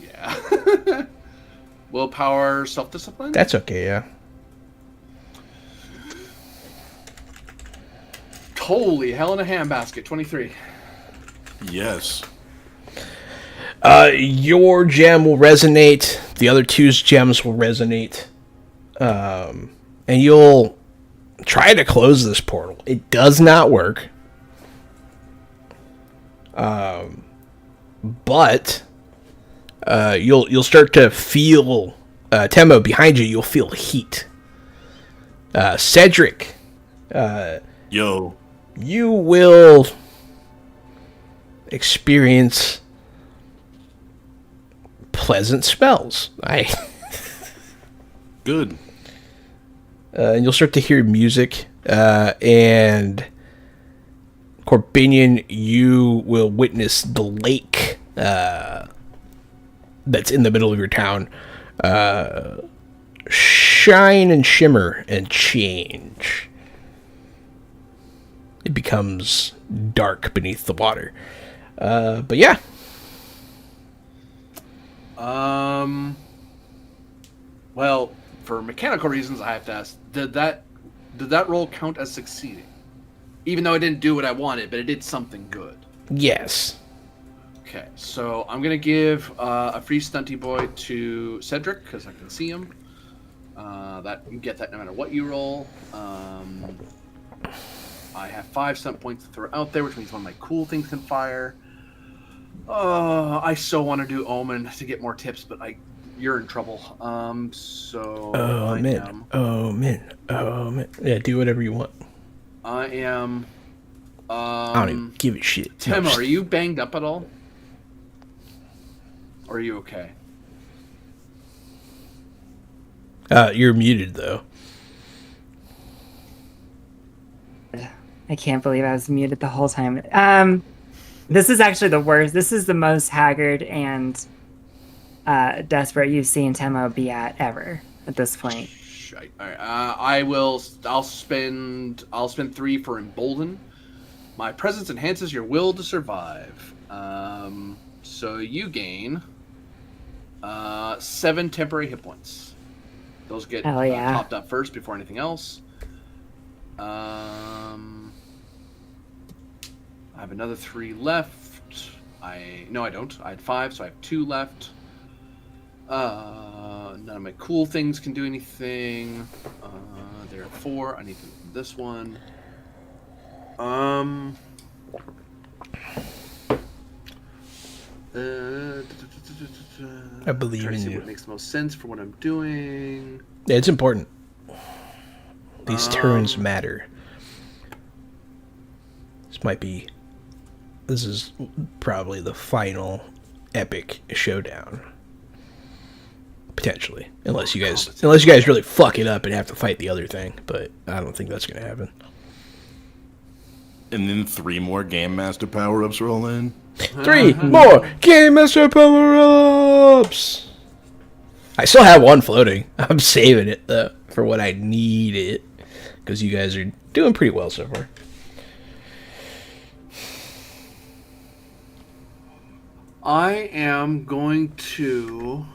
Yeah. Willpower, self-discipline? That's okay, yeah. Holy hell in a handbasket, 23. Yes. Your gem will resonate. The other two's gems will resonate. And you'll try to close this portal. It does not work. But you'll start to feel Temo behind you. You'll feel heat. Cedric, Yo. you will experience pleasant smells. Good. And you'll start to hear music. And Corbinian, you will witness the lake that's in the middle of your town shine and shimmer and change. It becomes dark beneath the water. But yeah. Well, for mechanical reasons, I have to ask: did that roll count as succeeding? Even though I didn't do what I wanted, but it did something good. Yes. Okay, so I'm gonna give a free stunty boy to Cedric because I can see him. That you get that no matter what you roll. I have 5 stunt points to throw out there, which means one of my cool things can fire. I so want to do Omen to get more tips, but you're in trouble. So Omen. Yeah, do whatever you want. I am. I don't even give a shit. Tim, No. are you banged up at all? Or are you okay? You're muted though. I can't believe I was muted the whole time. This is actually the worst. This is the most haggard and desperate you've seen Temo be at ever at this point. Shite. All right. I'll spend 3 for embolden. My presence enhances your will to survive. So you gain 7 temporary hit points. Those get topped up first before anything else. I have another 3 left. No, I don't. I had 5, so I have 2 left. None of my cool things can do anything. There are 4. I need to do this one. I believe try to in see you. what makes the most sense for what I'm doing. Yeah, it's important. These turns matter. This is probably the final epic showdown. Potentially. Unless you guys really fuck it up and have to fight the other thing, but I don't think that's gonna happen. And then 3 more Game Master power-ups roll in. 3 more Game Master power-ups! I still have 1 floating. I'm saving it though for when I need it. Because you guys are doing pretty well so far. I am going to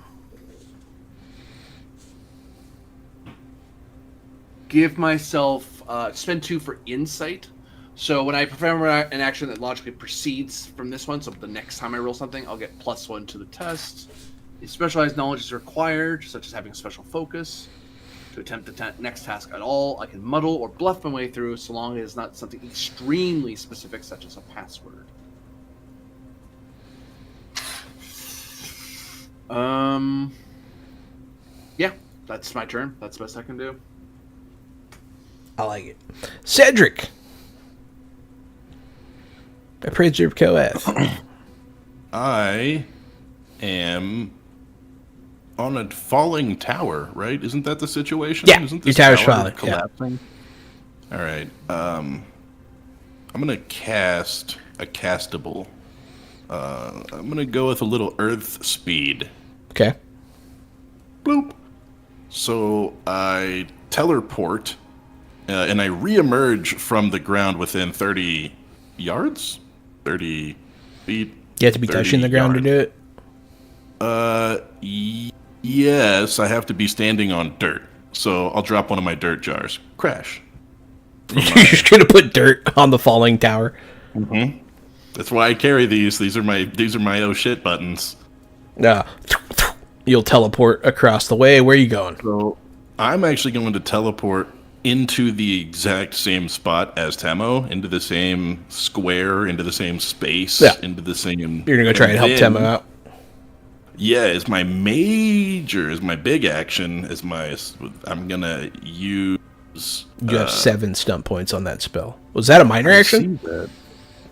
give myself spend 2 for insight. So when I perform an action that logically proceeds from this one, so the next time I roll something, I'll get +1 to the test. If specialized knowledge is required, such as having a special focus, to attempt the next task at all, I can muddle or bluff my way through, so long as it's not something extremely specific, such as a password. Yeah, that's my turn. That's the best I can do. I like it. Cedric! Appraiser of Koath. I am on a falling tower, right? Isn't that the situation? Yeah, Isn't your this tower's tower falling, yeah. collapsing? All right. I'm gonna cast a castable. I'm gonna go with a little earth speed. Okay. Bloop. So I teleport, and I reemerge from the ground within 30 yards, 30 feet. You have to be 30 touching the ground yards. to do it? Yes, I have to be standing on dirt. So I'll drop one of my dirt jars. Crash. You're just going to put dirt on the falling tower. That's why I carry these. These are my oh shit buttons. You'll teleport across the way. Where are you going? So I'm actually going to teleport into the exact same spot as Temo, into the same square, into the same space, Yeah. into the same. You're going to go try and help then- Temo out. Yeah, as my big action, I'm gonna use. You have 7 stunt points on that spell. Was that a minor action? See that.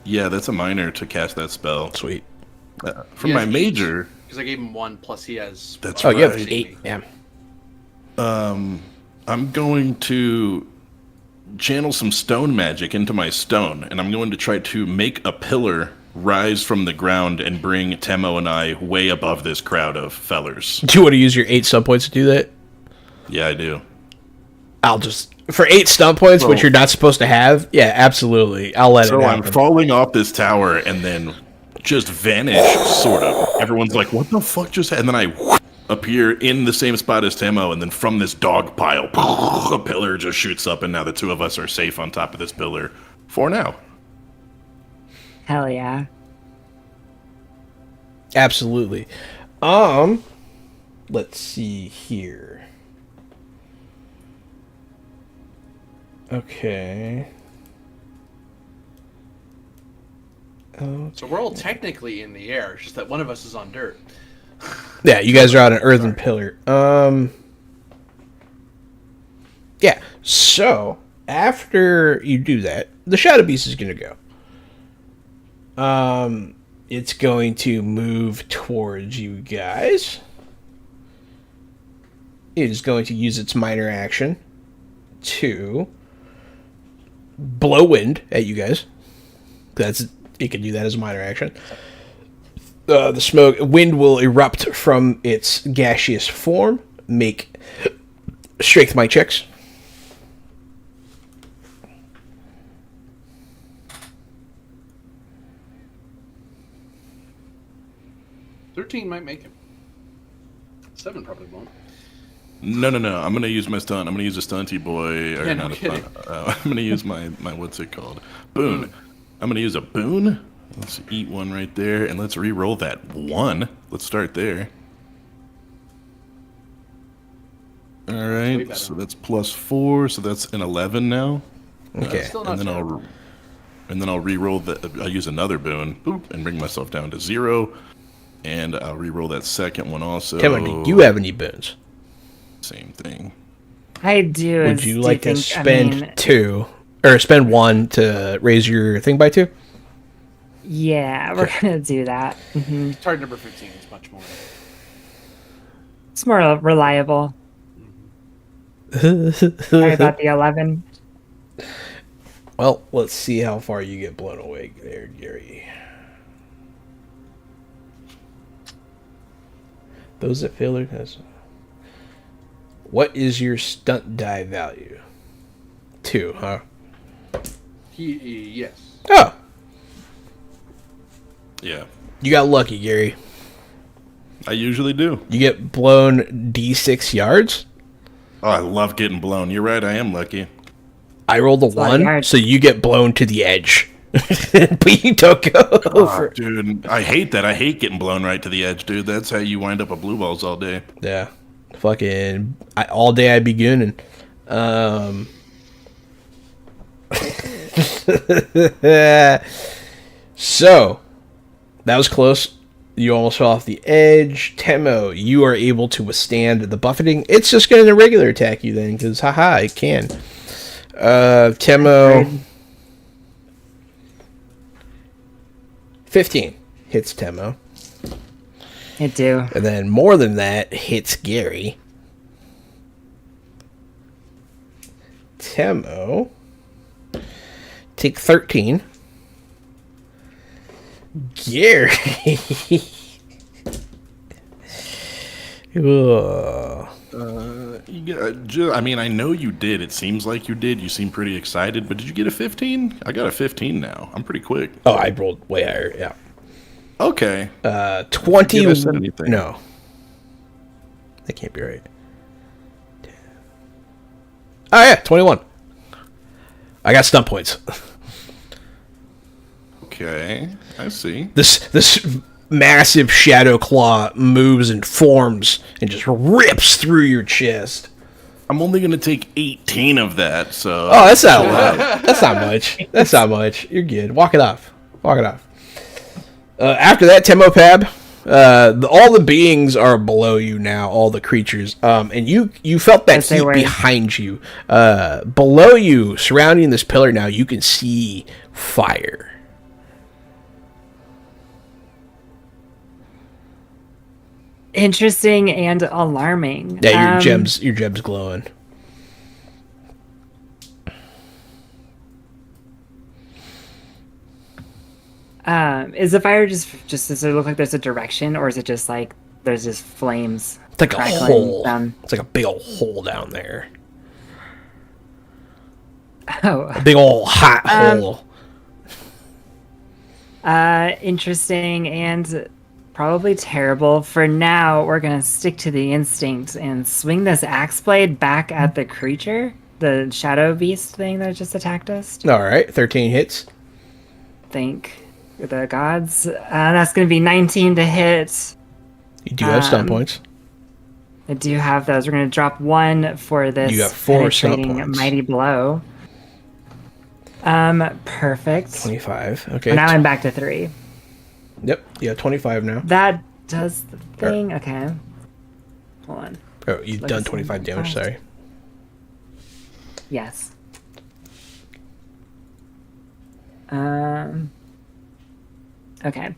Yeah, that's a minor to cast that spell. Sweet. For my major, Because I gave him 1, plus he has. That's Oh, you have right. 8. Yeah. I'm going to channel some stone magic into my stone, and I'm going to try to make a pillar rise from the ground and bring Temo and I way above this crowd of fellers. Do you want to use your 8 stunt points to do that? Yeah, I do. I'll just... For 8 stunt points, which you're not supposed to have, yeah, absolutely. I'll let it So I'm happen. falling off this tower and then just vanish, sort of. Everyone's like, what the fuck just happened? And then I appear in the same spot as Temo, and then from this dog pile, a pillar just shoots up, and now the two of us are safe on top of this pillar for now. Hell yeah. Absolutely. Let's see here. Okay. So we're all technically in the air, it's just that one of us is on dirt. Yeah, you guys are on an earthen pillar. Yeah, so after you do that, the Shadow Beast is going to go. It's going to move towards you guys. It is going to use its minor action to blow wind at you guys. It can do that as a minor action. The wind will erupt from its gaseous form. Make strength might checks. $13 might make it. 7 probably won't. No. I'm gonna use my stunt. I'm gonna use a stunty boy. Or Yeah, no not a kidding. stunt. I'm gonna use my what's it called? Boon. I'm gonna use a boon. Let's eat one right there, and let's re-roll that 1. Let's start there. All Way right, better. so that's +4, so that's an 11 now. Okay. Still not And then terrible. I'll re-roll I'll use another boon, boop, and bring myself down to 0. And I'll re-roll that second one also. Kevin, do you have any boons? Same thing. I do. Would you like to spend 2 or spend 1 to raise your thing by 2? Yeah, we're gonna do that. Target number 15 is much more. It's more reliable. Sorry about the 11. Well, let's see how far you get blown away there, Gary. Those that fail their test. What is your stunt die value? 2, huh? Yes. Oh, Yeah, you got lucky, Gary. I usually do. You get blown D6 yards. Oh, I love getting blown. You're right, I am lucky. I rolled a lot of 1, yards. so you get blown to the edge. But you don't go over. Dude, I hate that. I hate getting blown right to the edge, dude. That's how you wind up a blue balls all day. Yeah. Fucking all day I'd be gooning. So, that was close. You almost fell off the edge. Temo, you are able to withstand the buffeting. It's just going to regular attack you then, because haha, it can. Temo, 15 hits Temo. It do. And then more than that hits Gary. Temo, take 13. Gary. Ugh. I mean, I know you did. It seems like you did. You seem pretty excited, but did you get a 15? I got a 15 now. I'm pretty quick. Oh, I rolled way higher, yeah. Okay. 20. Give us anything. No. That can't be right. Oh, yeah, 21. I got stunt points. Okay, I see. This massive shadow claw moves and forms and just rips through your chest. I'm only going to take 18 of that, so... Oh, that's not a lot. That's not much. That's not much. You're good. Walk it off. Walk it off. After that, Temopab, all the beings are below you now, all the creatures. And you felt that heat behind you. Below you, surrounding this pillar now, you can see fire. Interesting and alarming. Yeah, your gem's glowing. Is the fire just does it look like there's a direction, or is it just like there's just flames? It's like a hole. It's like a big old hole down there. Oh, a big old hot hole. Interesting and probably terrible. For now, we're gonna stick to the instinct and swing this axe blade back at the creature, the shadow beast thing that just attacked us. All right, 13 hits. Thank the gods. That's gonna be 19 to hit. You do have stun points. I do have those. We're gonna drop 1 for this. You got 4 stun points. Mighty blow. Perfect. 25. Okay. Now I'm back to 3. Yep. Yeah, 25 now. That does the thing. Okay. Hold on. Oh, you've done 25 damage. Sorry. Yes. Okay.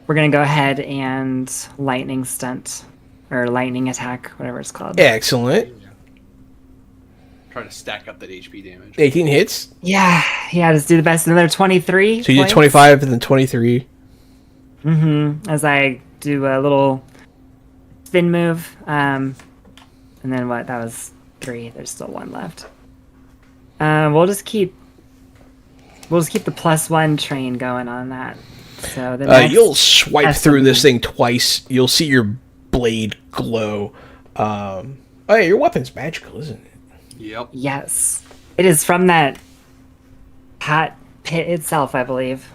We're gonna go ahead and lightning stunt or lightning attack, whatever it's called. Excellent. Trying to stack up that HP damage. 18 hits. Yeah. Just do the best. Another 23. So you did 25 and then 23. As I do a little spin move. And then what? That was 3. There's still 1 left. We'll just keep the +1 train going on that. So you'll swipe through this thing twice. You'll see your blade glow. Oh yeah, your weapon's magical, isn't it? Yep. Yes. It is from that hot pit itself, I believe.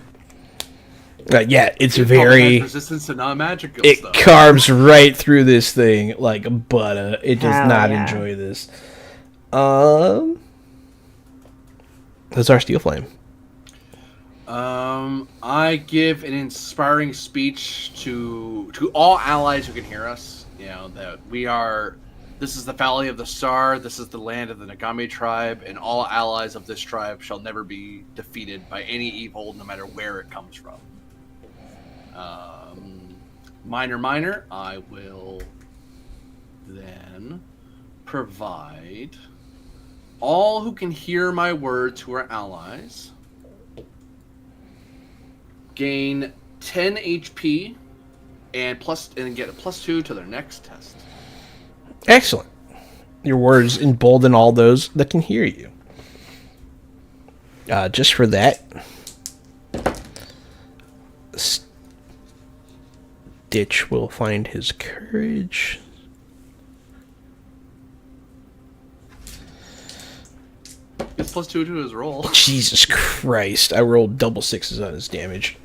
Yeah, it's very resistance to non-magical it stuff. carves right through this thing like butter. It does not yeah. enjoy this. That's our steel flame. I give an inspiring speech to all allies who can hear us. You know that we are. This is the Valley of the Star. This is the land of the Nagami tribe, and all allies of this tribe shall never be defeated by any evil, no matter where it comes from. Minor. I will then provide all who can hear my words who are allies gain 10 HP and get a +2 to their next test. Excellent. Your words embolden all those that can hear you. Just for that, Stitch will find his courage. It's +2 to his roll. Jesus Christ. I rolled double 6s on his damage.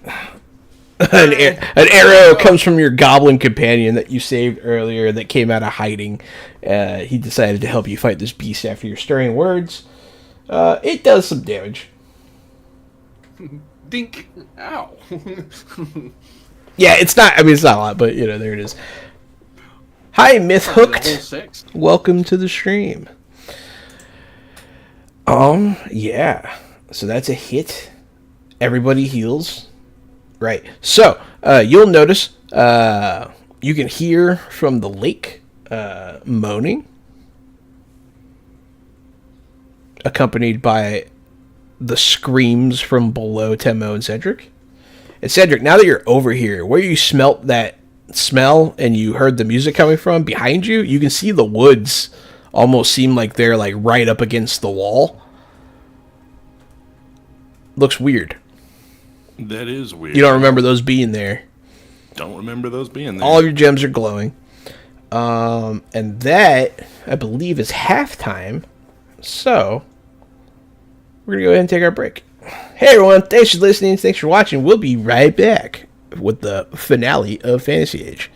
An arrow comes from your goblin companion that you saved earlier that came out of hiding. He decided to help you fight this beast after your stirring words. It does some damage. Dink. Ow. Yeah, it's not a lot, but there it is. Hi, Myth Hooked. Welcome to the stream. Yeah. So that's a hit. Everybody heals. Right. So, you'll notice you can hear from the lake moaning, accompanied by the screams from below Temo and Cedric. And Cedric, now that you're over here, where you smelt that smell and you heard the music coming from behind you, you can see the woods almost seem like they're like right up against the wall. Looks weird. That is weird. You don't remember those being there. don't remember those being there. All of your gems are glowing. And that, I believe, is halftime. So, we're going to go ahead and take our break. Hey everyone, thanks for listening, thanks for watching. We'll be right back with the finale of Fantasy Age.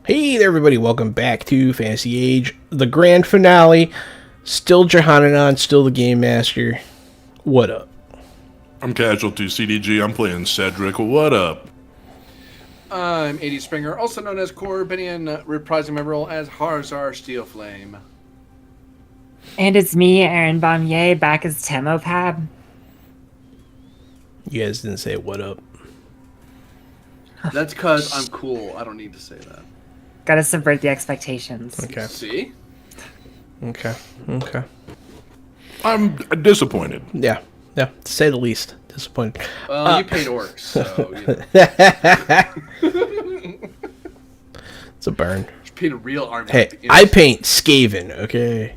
Hey there, everybody. Welcome back to Fantasy Age, the grand finale. Still Johananon, still the Game Master. What up? I'm Casualty CDG. I'm playing Cedric. What up? I'm 80 Springer, also known as Corbinian, reprising my role as Harzar Steelflame. And it's me, Aaron Baumier, back as Temopab. You guys didn't say what up. That's because I'm cool. I don't need to say that. Gotta subvert the expectations. Okay. See? Okay. I'm disappointed. Yeah. To say the least. Disappointed. Well, you paid orcs, so It's a burn. you paid a real army. Hey, I paint Skaven, okay?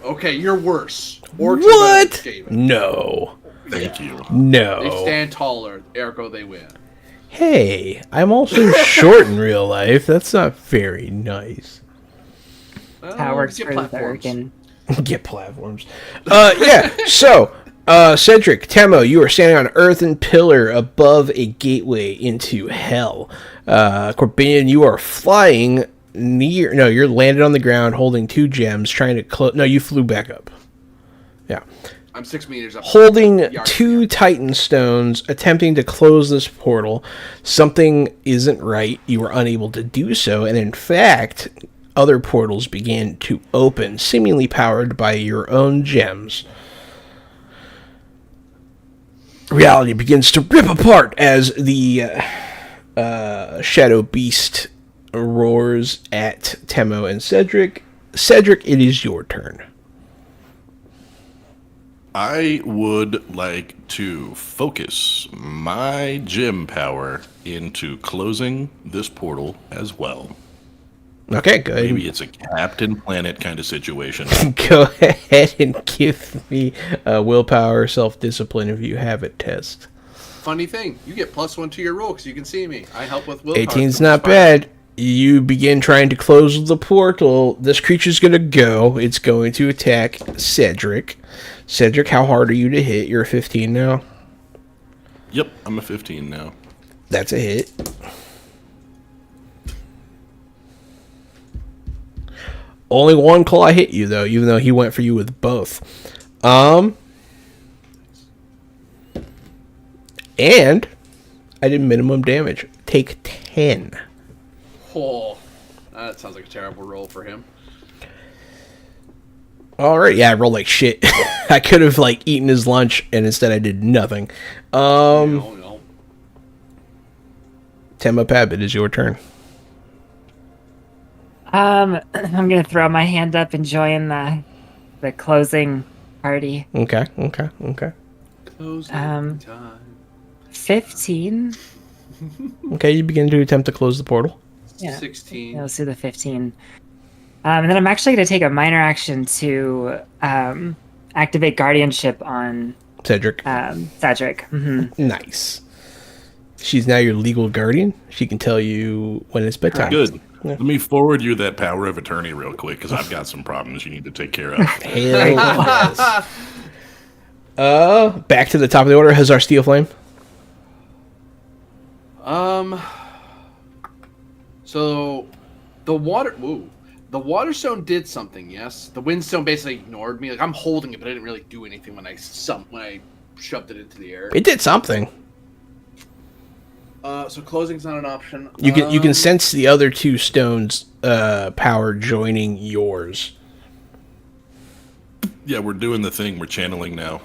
Okay, you're worse. Orcs What? Are better than Skaven. No. Thank you. They No. stand taller, ergo they win. Hey, I'm also short in real life. That's not very nice. Well, That works get for the platforms. Durgan. Get platforms. Yeah. So, Cedric, Temo, you are standing on an earthen pillar above a gateway into hell. Corbinian, you are flying near. No, you're landed on the ground holding 2 gems, trying to close. No, you flew back up. Yeah. I'm 6 meters up. Holding Yard. 2 Titan stones, attempting to close this portal. Something isn't right. You were unable to do so, and in fact, other portals began to open, seemingly powered by your own gems. Reality begins to rip apart as the Shadow Beast roars at Temo and Cedric. Cedric, it is your turn. I would like to focus my gem power into closing this portal as well. Okay, good. Maybe it's a Captain Planet kind of situation. Go ahead and give me willpower, self-discipline if you have it test. Funny thing, you get +1 to your roll because you can see me. I help with willpower. 18's not bad. You begin trying to close the portal. This creature's going to go. It's going to attack Cedric. Cedric, how hard are you to hit? You're a 15 now. Yep, I'm a 15 now. That's a hit. Only one claw hit you, though, even though he went for you with both. And I did minimum damage. Take 10. Oh, that sounds like a terrible roll for him. Alright, yeah, I rolled like shit. I could have, eaten his lunch, and instead I did nothing. No. Temopab, it is your turn. I'm gonna throw my hand up and join the closing party. Okay. Closing Um, time. 15. Okay, you begin to attempt to close the portal. Yeah. 16. Yeah, let's do the 15. And then I'm actually gonna take a minor action to activate guardianship on Cedric. Cedric. Mm-hmm. Nice. She's now your legal guardian. She can tell you when it's bedtime. Good. Yeah. Let me forward you that power of attorney real quick, because I've got some problems you need to take care of. Hell yes. Back to the top of the order. Hazar Steelflame. So the water stone did something. Yes, the windstone basically ignored me. Like, I'm holding it, but I didn't really do anything when I shoved it into the air. It did something. So closing's not an option. You can sense the other 2 stones power joining yours. Yeah, we're doing the thing. We're channeling now.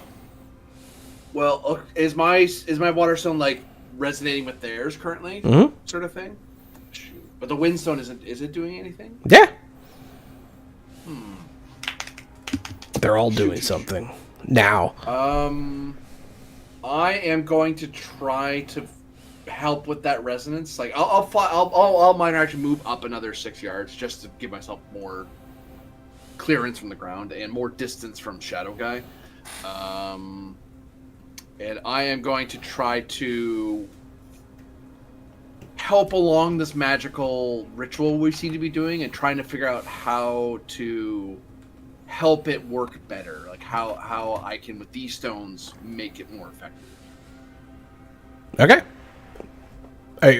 Well, is my water stone resonating with theirs currently? Mhm. Sort of thing. Shoot. But the windstone isn't. Is it doing anything? Yeah. They're all doing something now. I am going to try to help with that resonance. Like I'll minor action move up another 6 yards just to give myself more clearance from the ground and more distance from Shadow Guy. And I am going to try to help along this magical ritual we seem to be doing and trying to figure out how to help it work better. Like how I can, with these stones, make it more effective. Okay.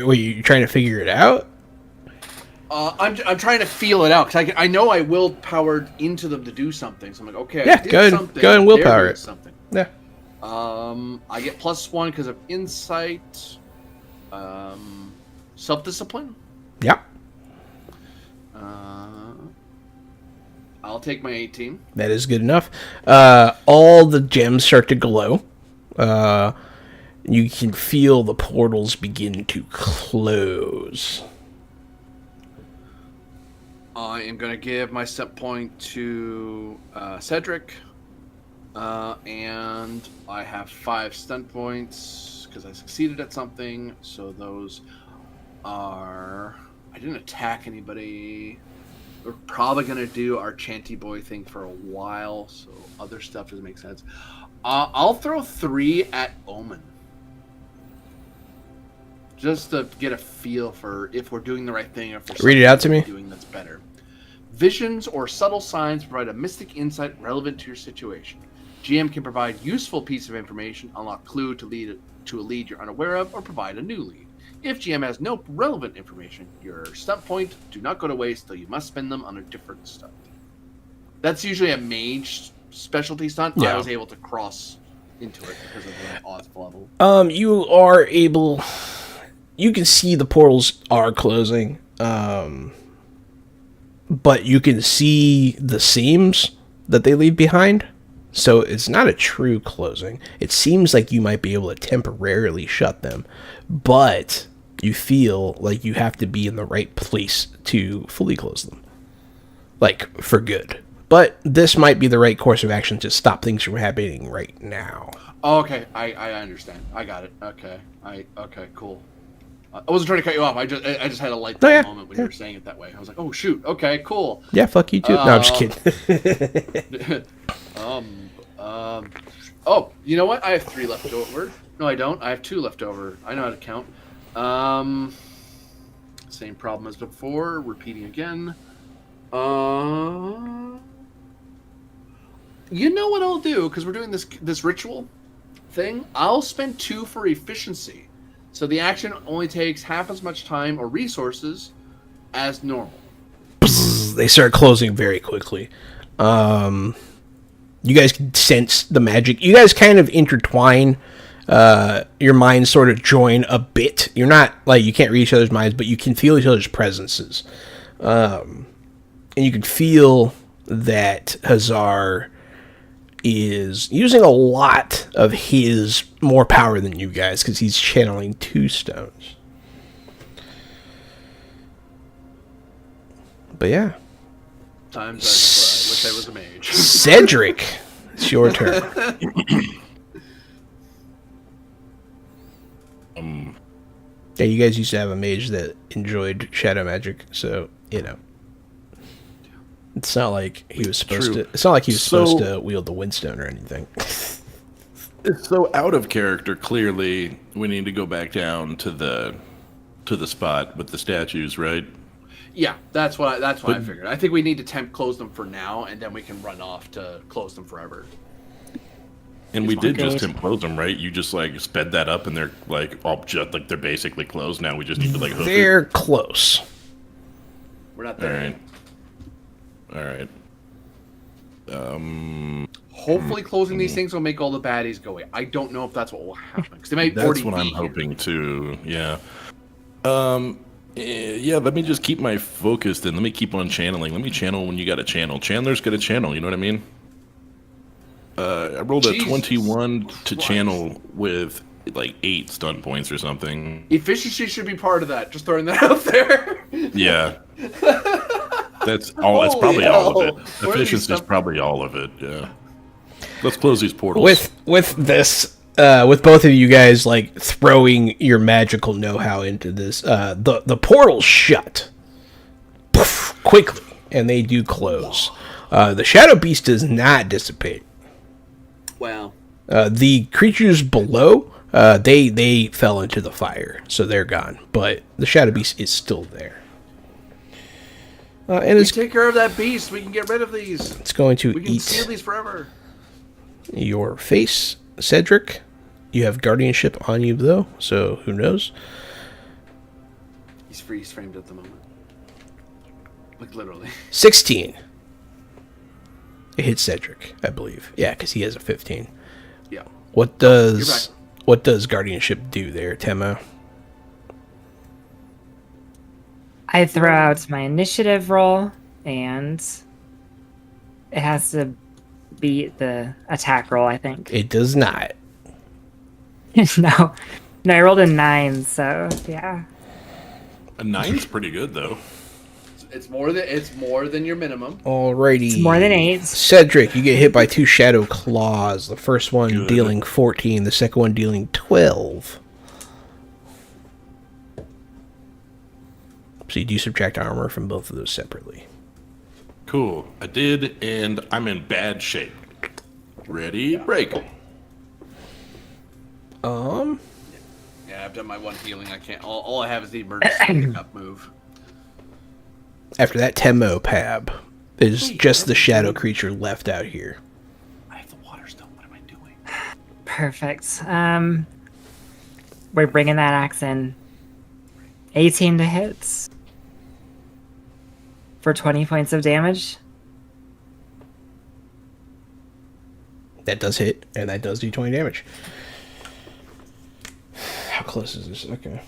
Were you trying to figure it out? I'm trying to feel it out because I know I willpowered into them to do something. So I'm like, okay, Yeah, go ahead and willpower it. Something. Yeah. I get +1 because of insight, self-discipline. Yeah. I'll take my 18. That is good enough. All the gems start to glow. You can feel the portals begin to close. I am going to give my step point to Cedric. And I have 5 stunt points because I succeeded at something. So those are... I didn't attack anybody. We're probably going to do our Chanty Boy thing for a while. So other stuff doesn't make sense. I'll throw 3 at Omen. Just to get a feel for if we're doing the right thing. Or if there's read it out to me. Doing that's better. Visions or subtle signs provide a mystic insight relevant to your situation. GM can provide useful piece of information, unlock clue to a lead you're unaware of, or provide a new lead. If GM has no relevant information, your stunt point do not go to waste, though you must spend them on a different stunt. That's usually a mage specialty stunt. Yeah. I was able to cross into it because of the odds level. You are able... You can see the portals are closing, but you can see the seams that they leave behind. So it's not a true closing. It seems like you might be able to temporarily shut them, but you feel like you have to be in the right place to fully close them. Like, for good. But this might be the right course of action to stop things from happening right now. Oh, okay, I understand. I got it. Okay, okay, cool. I wasn't trying to cut you off. I just had a light bulb moment when you were saying it that way. I was like, oh shoot, okay, cool. Yeah, fuck you too. No, I'm just kidding. Oh, you know what? I have 3 left over. No, I don't. I have 2 left over. I know how to count. Same problem as before. Repeating again. You know what I'll do? Because we're doing this ritual thing. I'll spend 2 for efficiency. So the action only takes half as much time or resources as normal. They start closing very quickly. You guys can sense the magic. You guys kind of intertwine. Your minds sort of join a bit. You're not, like, you can't read each other's minds, but you can feel each other's presences. And you can feel that Hazar is using a lot of his more power than you guys because he's channeling 2 stones. But yeah. Times I wish I was a mage. Cedric, it's your turn. Yeah, you guys used to have a mage that enjoyed shadow magic, so you know. It's not like he was supposed to. It's not like he was supposed to wield the windstone or anything. It's so out of character. Clearly, we need to go back down to the spot with the statues, right? Yeah, that's what I figured. I think we need to close them for now, and then we can run off to close them forever. And we did just close them, right? You just like sped that up, and they're like all just like they're basically closed now. We just need to like hook They're close. We're not there. All right. Hopefully, closing these things will make all the baddies go away. I don't know if that's what will happen because they might That's already what be I'm here. hoping too. Yeah. Yeah. Let me just keep my focus. Then let me keep on channeling. Let me channel when you got to channel. Chandler's got to channel. You know what I mean? I rolled a 21 to channel with like 8 stun points or something. Efficiency should be part of that. Just throwing that out there. Yeah. That's all. It's Holy probably all of hell. it. Where are these Efficiency is stuff- probably all of it. Yeah. Let's close these portals. With this, with both of you guys like throwing your magical know-how into this, the portals shut quickly, and they do close. The shadow beast does not dissipate. Wow. The creatures below, they fell into the fire, so they're gone. But the shadow beast is still there. And We it's take care of that beast. We can get rid of these. it's going to We can seal eat these forever. your face, Cedric. You have guardianship on you though, so who knows? He's freeze framed at the moment. Like literally. 16. It hits Cedric, I believe. Yeah, because he has a 15. Yeah. What You're does back. what does guardianship do there, Temo? I throw out my initiative roll, and it has to beat the attack roll, I think. It does not. No, I rolled a 9, so yeah. A 9's pretty good though. It's more than your minimum. Alrighty. It's more than 8. Cedric, you get hit by 2 shadow claws. The first one Good. dealing 14, the second one dealing 12. So you do subtract armor from both of those separately. Cool. I did, and I'm in bad shape. Ready? Break. Yeah, I've done my one healing. I can't. All I have is the emergency pickup move. After that, Temo Pab is Wait, just the what? shadow creature left out here. I have the water stone. What am I doing? Perfect. We're bringing that axe in. 18 to hit. For 20 points of damage. That does hit, and that does do 20 damage. How close is this? Okay.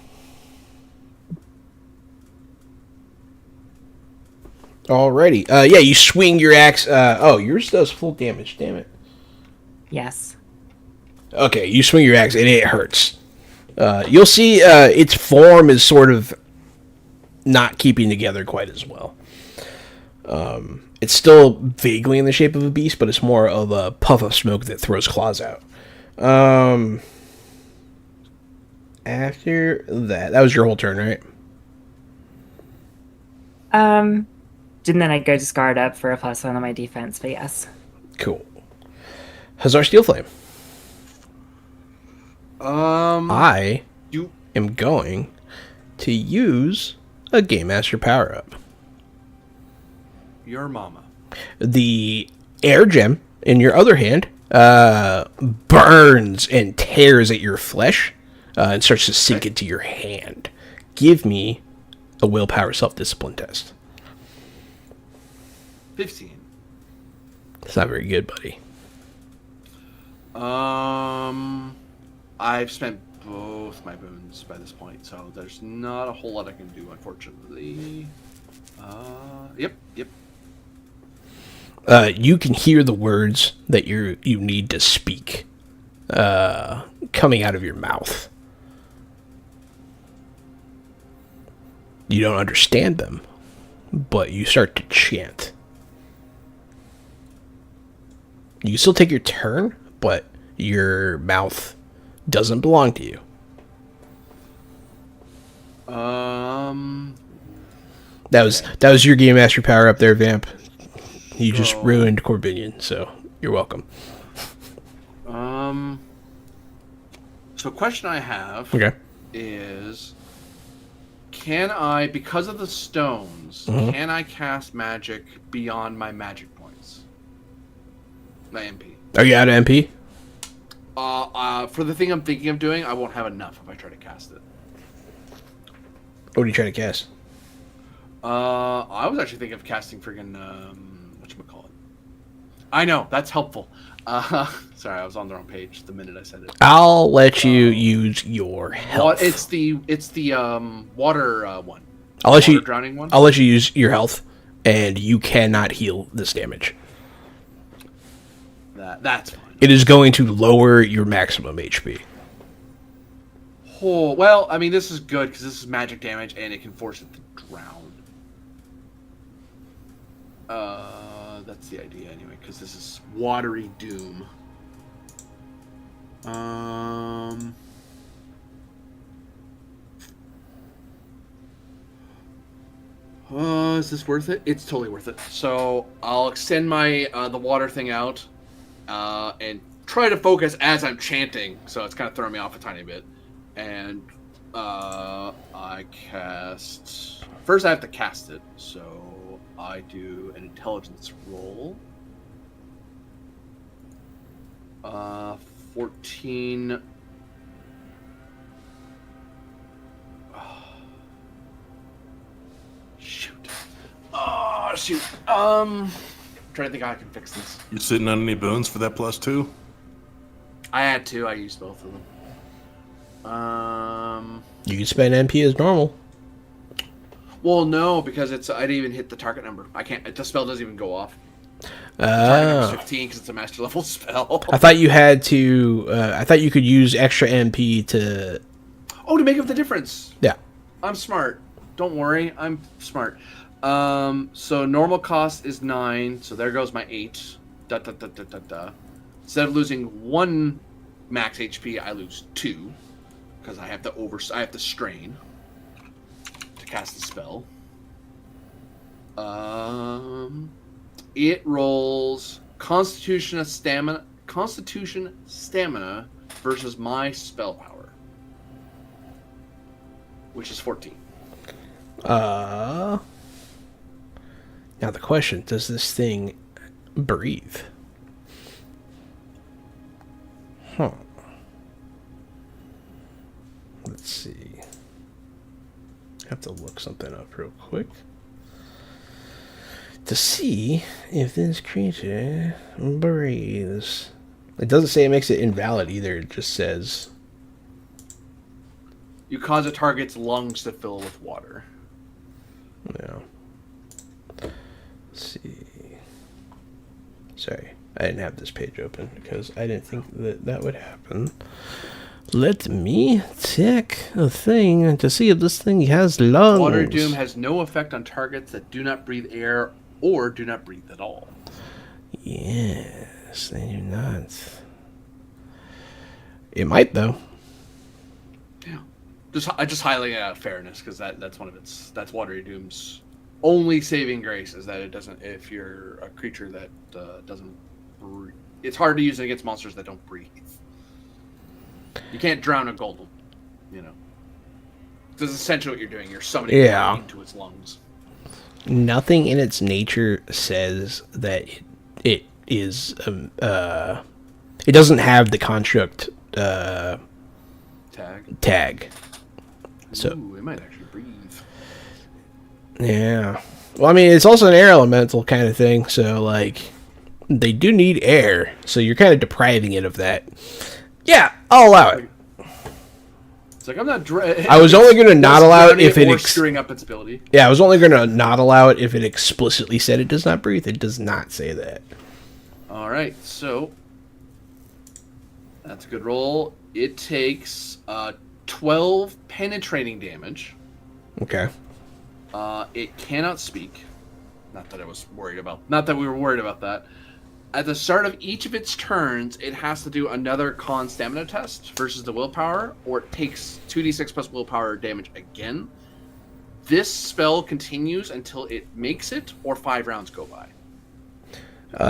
Alrighty. Yeah, you swing your axe. Oh, yours does full damage. Damn it. Yes. Okay, you swing your axe, and it hurts. You'll see its form is sort of not keeping together quite as well. It's still vaguely in the shape of a beast, but it's more of a puff of smoke that throws claws out. After that was your whole turn, right? Didn't then I go discard up for a +1 on my defense, but yes. Cool. Hazar Steelflame. I You am going to use a Game Master power-up. Your mama. The air gem in your other hand burns and tears at your flesh and starts to sink into your hand. Give me a willpower self-discipline test. 15. It's not very good, buddy. I've spent both my boons by this point, so there's not a whole lot I can do, unfortunately. Yep. You can hear the words that you need to speak coming out of your mouth. You don't understand them, but you start to chant. You still take your turn, but your mouth doesn't belong to you. That was your Game Master power up there, Vamp. You just ruined Corbinian, so you're welcome. So question I have Okay. is, can I, because of the stones, can I cast magic beyond my magic points? My MP. Are you out of MP? For the thing I'm thinking of doing, I won't have enough if I try to cast it. What are you trying to cast? I was actually thinking of casting friggin' whatchamacallit. I know, that's helpful. Sorry, I was on the wrong page the minute I said it. I'll let you use your health. It's the water one. I'll let you Drowning one. I'll let you use your health, and you cannot heal this damage. That's fine. It is going to lower your maximum HP. Oh, well, I mean, this is good because this is magic damage and it can force it to drown. That's the idea anyway, because this is watery doom. Is this worth it? It's totally worth it. So I'll extend my the water thing out, and try to focus as I'm chanting. So it's kind of throwing me off a tiny bit. And I cast. First, I have to cast it. So I do an intelligence roll. 14. Shoot. Oh, shoot. Trying to think how I can fix this. You sitting on any boons for that +2? I had to. I used both of them. You can spend MP as normal. Well, no, because I didn't even hit the target number. I can't. The spell doesn't even go off. Target number's 15 because it's a master level spell. I thought you had to. I thought you could use extra MP to. Oh, to make up the difference. Yeah. I'm smart. Don't worry, I'm smart. So normal cost is 9. So there goes my 8. Instead of losing 1 max HP, I lose 2 because I have to strain to cast the spell. It rolls Constitution stamina versus my spell power, which is 14. Now the question: does this thing breathe? Huh. Let's see. I have to look something up real quick to see if this creature breathes. It doesn't say it makes it invalid either. It just says you cause a target's lungs to fill with water. Yeah. Let's see. Sorry, I didn't have this page open because I didn't think that would happen. Let me check a thing to see if this thing has lungs. Water Doom has no effect on targets that do not breathe air or do not breathe at all. Yes, they do not. It might though. Yeah. I just highlight fairness because that's Watery Doom's only saving grace is that it doesn't. If you're a creature that doesn't breathe, it's hard to use it against monsters that don't breathe. You can't drown a golem, you know. That's essentially what you're doing. You're summoning water into its lungs. Nothing in its nature says that it is. It doesn't have the construct tag. So it might actually breathe. Yeah. Well, I mean, it's also an air elemental kind of thing. So like, they do need air. So you're kind of depriving it of that. Yeah, I'll allow it. It's like I'm not. I was only going to not allow it if it screwing up its ability. Yeah, I was only going to not allow it if it explicitly said it does not breathe. It does not say that. All right, so that's a good roll. It takes 12 penetrating damage. Okay. It cannot speak. Not that we were worried about that. At the start of each of its turns, it has to do another con stamina test versus the willpower, or it takes 2d6 plus willpower damage again. This spell continues until it makes it, or 5 rounds go by.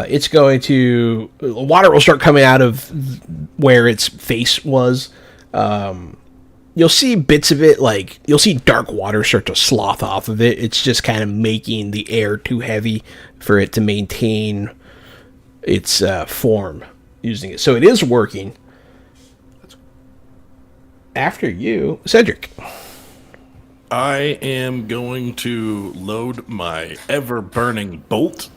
It's going to... Water will start coming out of where its face was. You'll see bits of it, like... You'll see dark water start to slough off of it. It's just kind of making the air too heavy for it to maintain its form using it. So it is working. After you, Cedric. I am going to load my ever-burning bolt,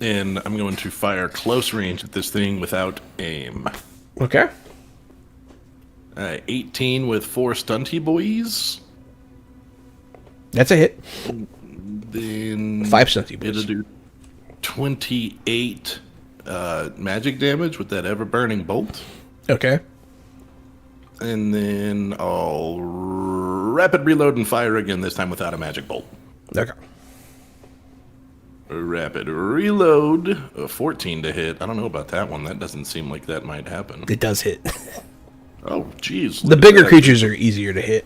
and I'm going to fire close range at this thing without aim. Okay. 18 with 4 stunty boys. That's a hit. Then 5 stunty boys. It'll do 28 magic damage with that ever-burning bolt. Okay. And then I'll rapid reload and fire again, this time without a magic bolt. Okay. Rapid reload, 14 to hit. I don't know about that one. That doesn't seem like that might happen. It does hit. Oh, jeez. The bigger creatures are easier to hit.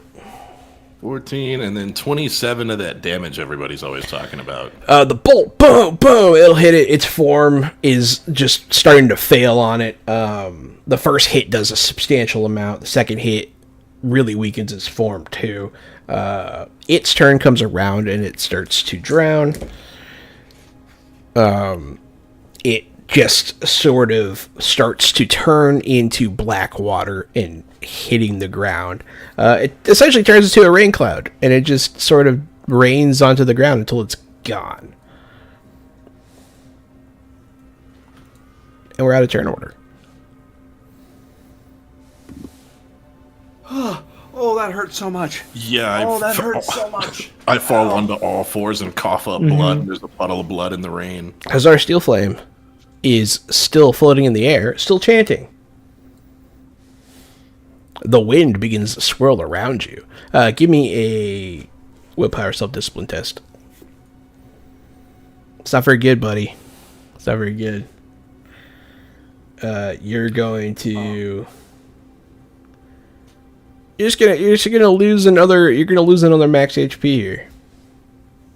14, and then 27 of that damage everybody's always talking about. The bolt, boom, boom, it'll hit it. Its form is just starting to fail on it. The first hit does a substantial amount. The second hit really weakens its form, too. Its turn comes around, and it starts to drown. It just sort of starts to turn into black water and hitting the ground. It essentially turns into a rain cloud, and it just sort of rains onto the ground until it's gone. And we're out of turn order. Oh, that hurts so much. Yeah, that hurts so much. I fall onto all fours and cough up blood. And there's a puddle of blood in the rain. Hazar Steel Flame is still floating in the air, still chanting. The wind begins to swirl around you. Give me a willpower self-discipline test. It's not very good, buddy. It's not very good. You're going to... You're just gonna lose another max HP here.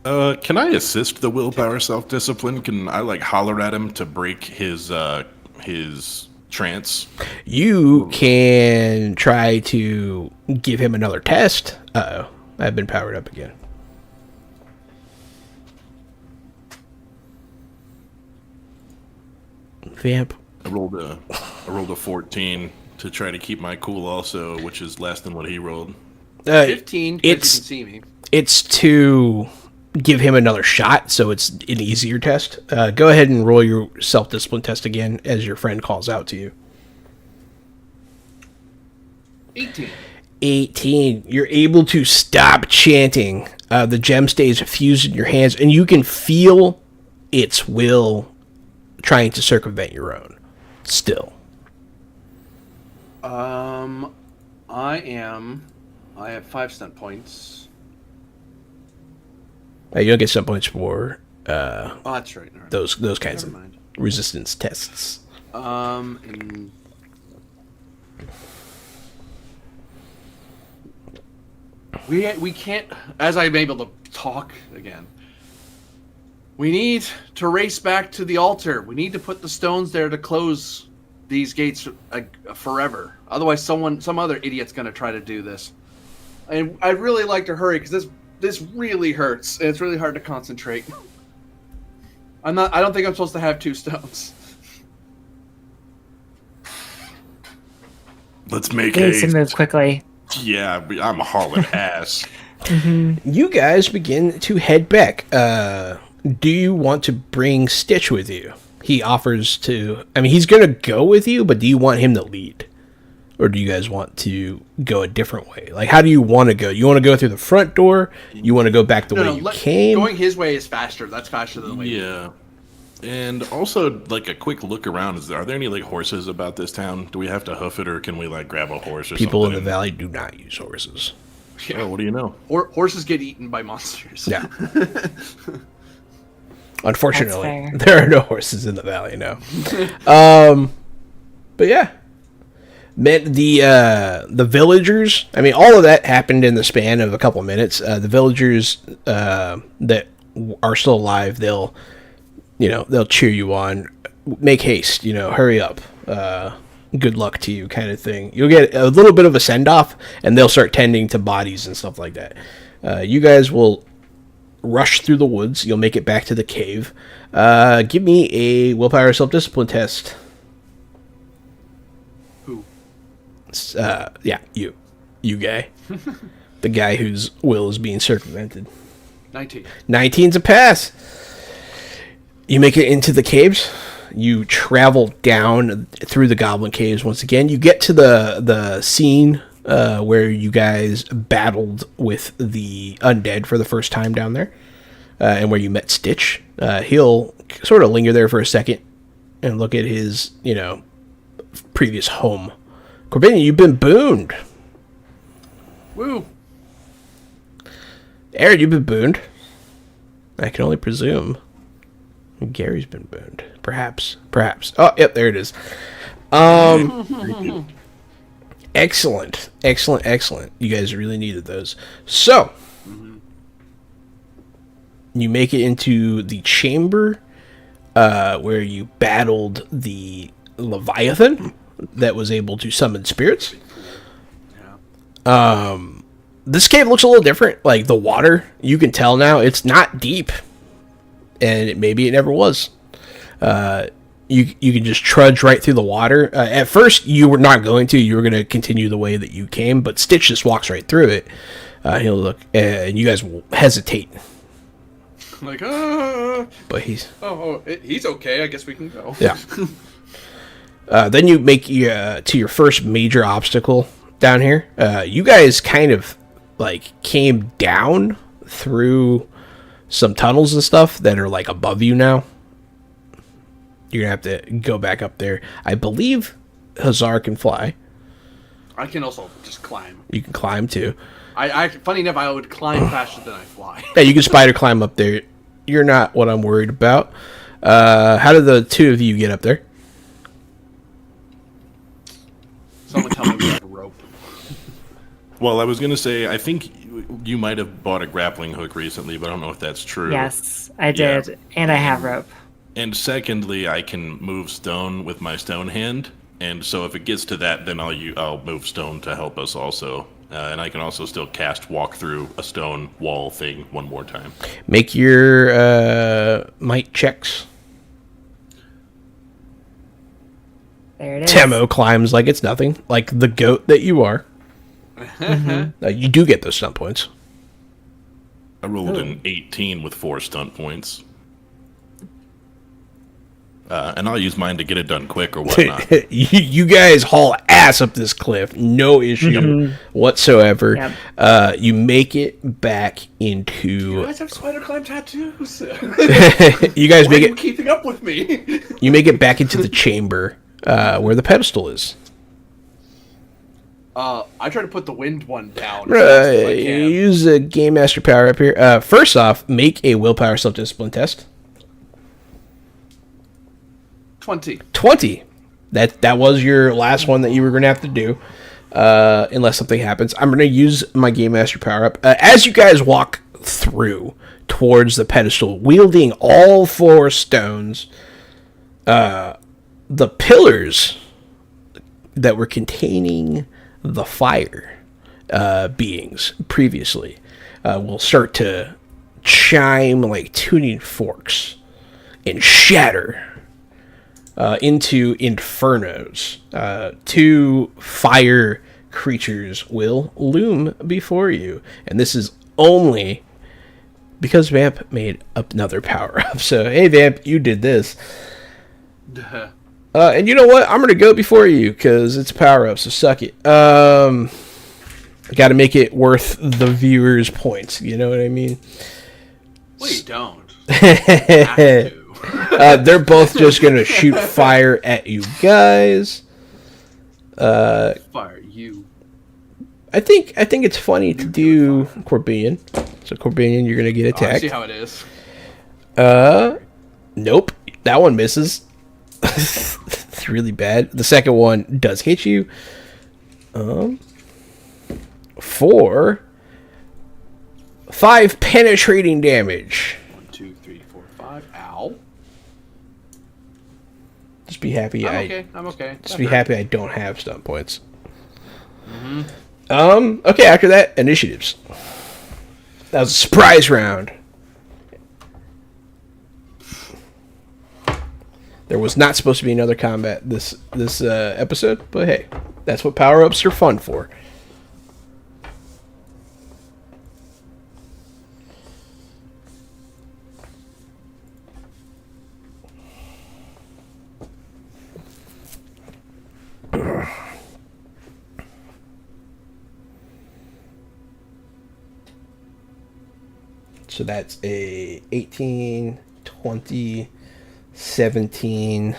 Can I assist the willpower self-discipline? Can I holler at him to break his trance? You can try to give him another test. Uh-oh. I've been powered up again. Vamp. I rolled a 14 to try to keep my cool also, which is less than what he rolled. 15, because you can see me. It's to give him another shot, so it's an easier test. Go ahead and roll your self-discipline test again as your friend calls out to you. 18. You're able to stop chanting. The gem stays fused in your hands, and you can feel its will trying to circumvent your own. Still. I have 5 stunt points. You don't get stunt points for Oh, that's right. All right. those kinds Never of mind. resistance tests. And we can't, as I'm able to talk again, we need to race back to the altar. We need to put the stones there to close these gates forever. Otherwise, some other idiot's going to try to do this. And I'd really like to hurry because this really hurts, and it's really hard to concentrate. I don't think I'm supposed to have 2 stones. Let's make He needs to haste. move quickly. Yeah, I'm hauling ass. You guys begin to head back. Do you want to bring Stitch with you? He offers to... I mean, he's going to go with you, but do you want him to lead? Or do you guys want to go a different way? How do you want to go? You want to go through the front door? You want to go back the way you came? Going his way is faster. That's faster than the way. Yeah. And also, a quick look around. Are there any, horses about this town? Do we have to hoof it, or can we, grab a horse or People in something? the valley do not use horses. Yeah. Oh, what do you know? Horses get eaten by monsters. Yeah. Unfortunately, That's there are no horses in the valley, no. But yeah. The villagers, I mean, all of that happened in the span of a couple of minutes. The villagers that are still alive, they'll cheer you on. Make haste, hurry up. Good luck to you, kind of thing. You'll get a little bit of a send-off, and they'll start tending to bodies and stuff like that. You guys will rush through the woods. You'll make it back to the cave. Give me a willpower self-discipline test. Who? Yeah, you guy. The guy whose will is being circumvented. 19. 19's a pass. You make it into the caves. You travel down through the Goblin Caves once again. You get to the scene where you guys battled with the undead for the first time down there, and where you met Stitch. He'll sort of linger there for a second and look at his, previous home Corbinian, you've been booned. Woo! Aaron, you've been booned. I can only presume Gary's been booned. Perhaps. Oh, yep, there it is. Excellent. You guys really needed those. So, you make it into the chamber where you battled the Leviathan that was able to summon spirits. This cave looks a little different. Like, the water, you can tell now, it's not deep. And maybe it never was. You can just trudge right through the water. At first, you were not going to. You were going to continue the way that you came. But Stitch just walks right through it. He'll look, and you guys will hesitate. Like, But he's... he's okay. I guess we can go. Yeah. Then you make to your first major obstacle down here. You guys kind of, like, came down through some tunnels and stuff that are, like, above you now. You're going to have to go back up there. I believe Hazar can fly. I can also just climb. You can climb, too. Funny enough, I would climb faster than I fly. Yeah, you can spider climb up there. You're not what I'm worried about. How did the two of you get up there? Someone tell me we have a rope. Well, I was going to say, I think you might have bought a grappling hook recently, but I don't know if that's true. Yes, I did. Yeah. And I have rope. And secondly, I can move stone with my stone hand. And so if it gets to that, then I'll move stone to help us also. And I can also still walk through a stone wall thing one more time. Make your might checks. There it is. Temo climbs like it's nothing, like the goat that you are. You do get those stunt points. I rolled an 18 with 4 stunt points. And I'll use mine to get it done quick or whatnot. You guys haul ass up this cliff, no issue whatsoever. Yep. You make it back into. You guys have spider climb tattoos. You guys Why make are you it. keeping up with me? You make it back into the chamber where the pedestal is. I try to put the wind one down. As fast as I can. Use a Game Master power up here. First off, make a willpower self-discipline test. 20. That was your last one that you were going to have to do, unless something happens. I'm going to use my Game Master power up. As you guys walk through towards the pedestal, wielding all 4 stones, the pillars that were containing the fire beings previously will start to chime like tuning forks and shatter into infernos. 2 fire creatures will loom before you, and this is only because Vamp made another power up. So hey Vamp, you did this. And you know what? I'm gonna go before you because it's a power up. So suck it. I got to make it worth the viewers' points. You know what I mean? Well, you don't. You have to. They're both just gonna shoot fire at you guys. Fire you. I think it's funny to do Corbinian. So Corbinian, you're gonna get I attacked. see how it is. Nope, that one misses. It's really bad. The second one does hit you. For 5 penetrating damage. 1, 2, 3, 4, 5. Ow. Just be happy. I'm okay. Just be happy I don't have stunt points. Okay, after that, initiatives. That was a surprise round. There was not supposed to be another combat this episode, but hey, that's what power-ups are fun for. So that's a 18, 20, 17.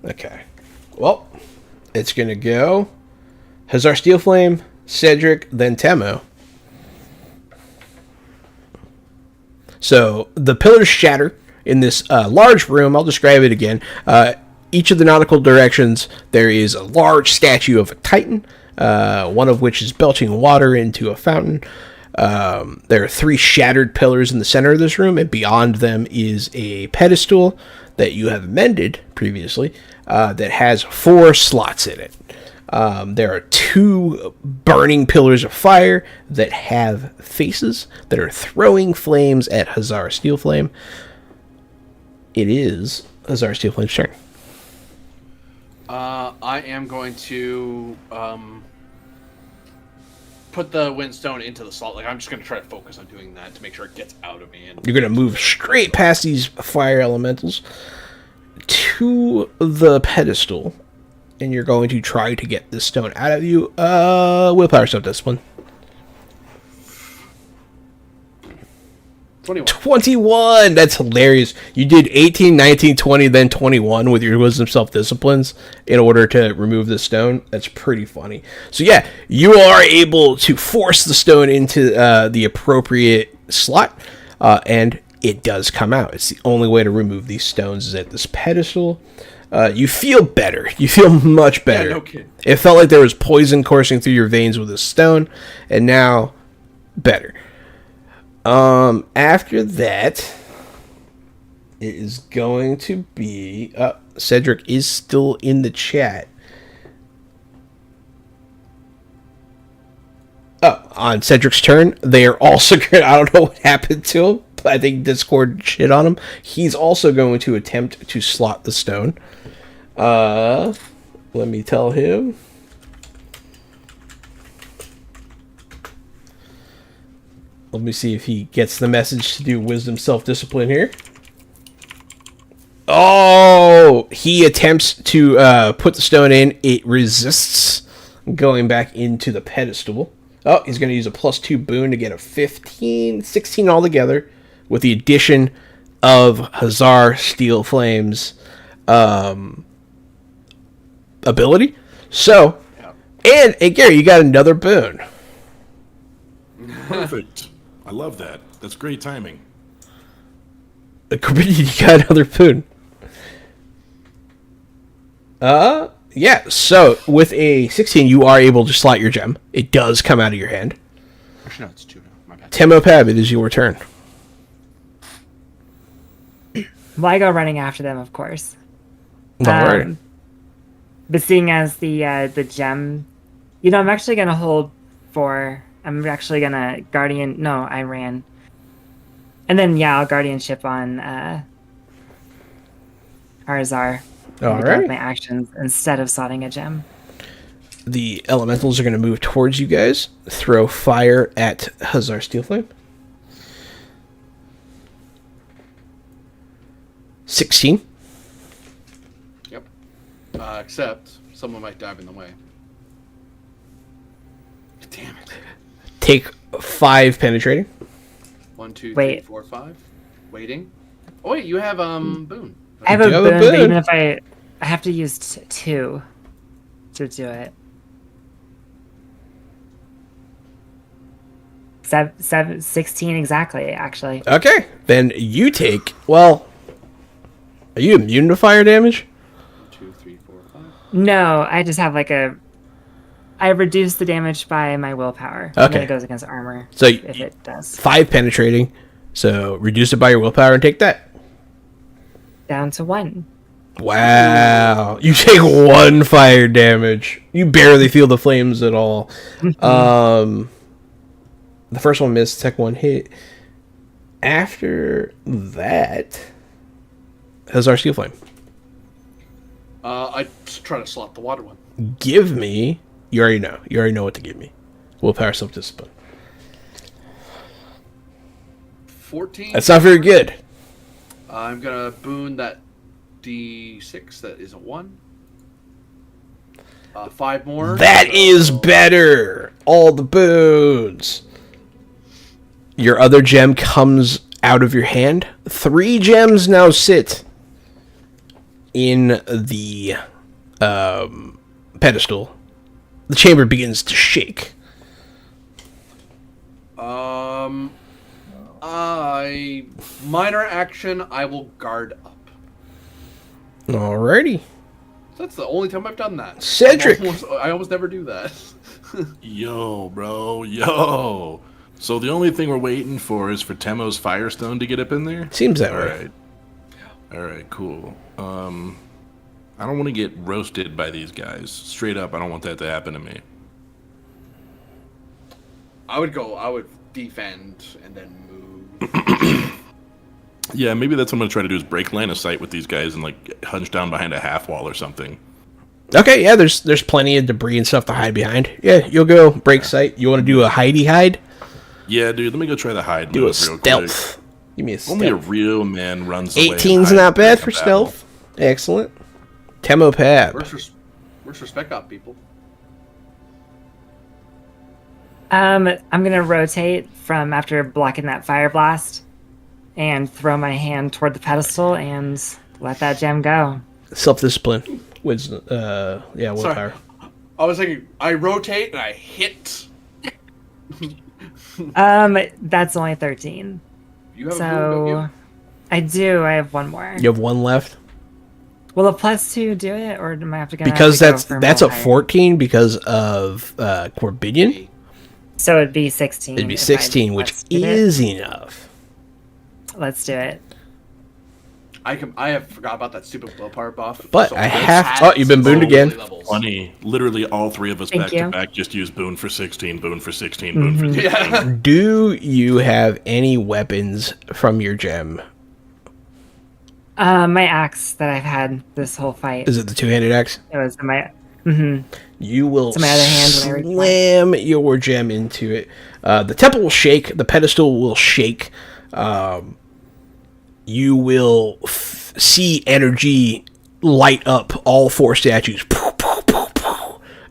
Okay. Well, it's going to go Hazar Steelflame, Cedric, then Temo. So the pillars shatter in this large room. I'll describe it again. Each of the nautical directions, there is a large statue of a titan, one of which is belching water into a fountain. There are 3 shattered pillars in the center of this room, and beyond them is a pedestal that you have mended previously that has 4 slots in it. There are 2 burning pillars of fire that have faces that are throwing flames at Hazar Steelflame. It is Hazar Steelflame's turn. I am going to put the windstone into the slot. Like, I'm just going to try to focus on doing that to make sure it gets out of me. And You're going to move straight past these fire elementals to the pedestal, and you're going to try to get this stone out of you. Willpower, self-discipline. 21! That's hilarious. You did 18, 19, 20, then 21 with your wisdom self-disciplines in order to remove the stone. That's pretty funny. So yeah, you are able to force the stone into the appropriate slot, and it does come out. It's the only way to remove these stones is at this pedestal. You feel better. You feel much better. Yeah, no kidding. It felt like there was poison coursing through your veins with this stone, and now better. After that, it is going to be... Cedric is still in the chat. On Cedric's turn, they are also going... I don't know what happened to him, but I think Discord shit on him. He's also going to attempt to slot the stone. Let me tell him... Let me see if he gets the message to do wisdom self-discipline here. Oh! He attempts to put the stone in. It resists going back into the pedestal. Oh, he's going to use a +2 boon to get a 15, 16 altogether with the addition of Hazar Steelflame's ability. So, and hey, Gary, you got another boon. Perfect. I love that. That's great timing. You got another boon. Yeah, so with a 16, you are able to slot your gem. It does come out of your hand. Actually, no, it's 2 now. My bad. Temopab, it is your turn. Well, I go running after them, of course. Alright. But seeing as the gem, I'm actually gonna hold 4. I'm actually gonna guardian. No, I ran, and then I'll guardianship on Arzar. Alright. My actions instead of slotting a gem. The elementals are going to move towards you guys. Throw fire at Hazar Steelflame. 16. Yep. Except someone might dive in the way. Damn it. Take 5 penetrating. 1, 2, 3, Wait. 4, 5. Waiting. Oh wait, you have boon. I have a You have a boon, but boon. even if I have to use 2 to do it. 16 exactly, actually. Okay. Then you take... Well... Are you immune to fire damage? 1, 2, 3, 4, 5. No, I just have I reduce the damage by my willpower. And Okay. then it goes against armor. So if it does. 5 penetrating. So reduce it by your willpower and take that. Down to 1. Wow. You take 1 fire damage. You barely feel the flames at all. The first one missed, second one hit. After that, Hazar Steelflame. I try to slot the water one. Give me... You already know. You already know what to give me. Willpower, self-discipline. 14. That's not very good. I'm gonna boon that D6. That is a 1. 5 more. That is better. All the boons. Your other gem comes out of your hand. 3 gems now sit in the pedestal, the chamber begins to shake. Minor action, I will guard up. Alrighty. That's the only time I've done that. Cedric! I almost never do that. Yo, bro, yo. So the only thing we're waiting for is for Temo's Firestone to get up in there? Seems that All way. right. All right, cool. I don't want to get roasted by these guys. Straight up, I don't want that to happen to me. I would defend and then move. Yeah, maybe that's what I'm going to try to do is break line of sight with these guys and, like, hunch down behind a half wall or something. Okay, yeah, there's plenty of debris and stuff to hide behind. Yeah, you'll go break sight. You want to do a hidey hide? Yeah, dude, let me go try the hide Do a move real stealth. quick. Give me a stealth. Only a real man runs away. 18's not bad for stealth. Excellent. Temo Pab. Where's respect up, people? I'm gonna rotate from after blocking that fire blast and throw my hand toward the pedestal and let that gem go. Self-discipline. Wisdom. Willpower. Sorry. I was thinking, I rotate and I hit. That's only 13. You have a boom, don't So you? I do. I have one more. You have one left. Will a +2 do it, or am I have to go? Because that's for a more higher? 14 because of Corbinian. So it'd be 16. It'd be if I 16, which plus did it. is enough. Let's do it. I have forgot about that stupid willpower buff. But So I this have- has oh, you've been booned slowly again. levels. Funny. Literally all three of us Thank back you. to back just used boon for 16, boon for 16, boon for 16. Yeah. Do you have any weapons from your gem? My axe that I've had this whole fight. Is it the two-handed axe? It was my. You will It's in my other hand when I reach slam your gem into it. The temple will shake. The pedestal will shake. You will see energy light up all four statues.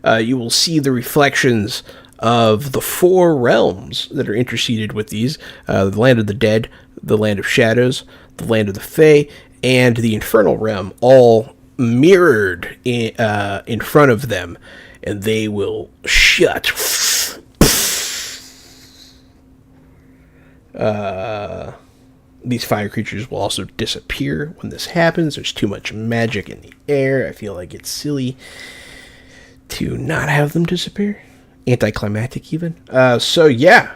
You will see the reflections of the four realms that are interceded with these. The land of the dead, the land of shadows, the land of the Fae, and the infernal realm, all mirrored in front of them, and they will shut. These fire creatures will also disappear when this happens. There's too much magic in the air. I feel like it's silly to not have them disappear. Anticlimactic, even. So yeah,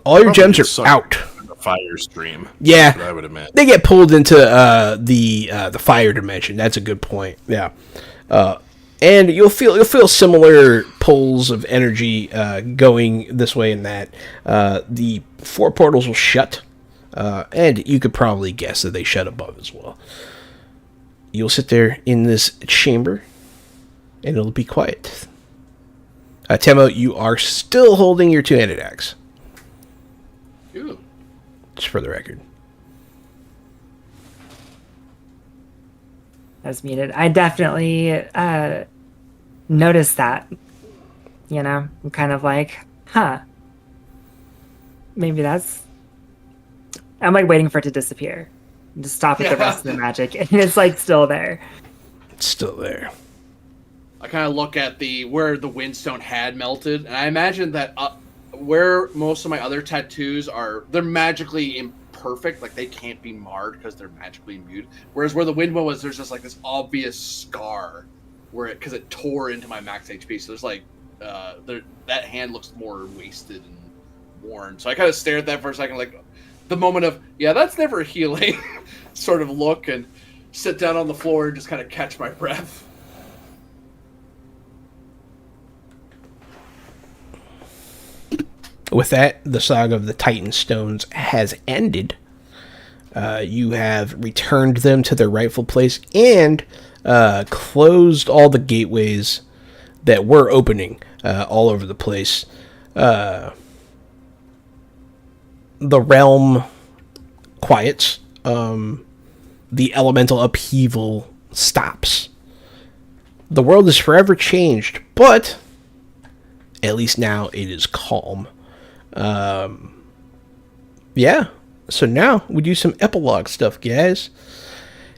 all your gems are out. The fire stream. Yeah, That's what I would imagine. they get pulled into the fire dimension. That's a good point. Yeah, and you'll feel similar pulls of energy going this way and that. The four portals will shut, and you could probably guess that they shut above as well. You'll sit there in this chamber, and it'll be quiet. Temo, you are still holding your two-handed axe. Ew. Just for the record. That's muted. I definitely noticed that. You know, I'm kind of like, huh. Maybe that's. I'm like waiting for it to disappear, to stop at the rest of the magic, and it's like still there. It's still there. I kind of look at where the windstone had melted, and I imagine that where most of my other tattoos are, they're magically imperfect, like they can't be marred because they're magically imbued. Whereas where the wind was, there's just like this obvious scar because it tore into my max HP. So there's like that hand looks more wasted and worn. So I kind of stare at that for a second, like the moment of that's never healing sort of look, and sit down on the floor and just kind of catch my breath. With that, the saga of the Titan Stones has ended. You have returned them to their rightful place and closed all the gateways that were opening all over the place. The realm quiets. The elemental upheaval stops. The world is forever changed, but at least now it is calm. Yeah, so now we do some epilogue stuff, guys.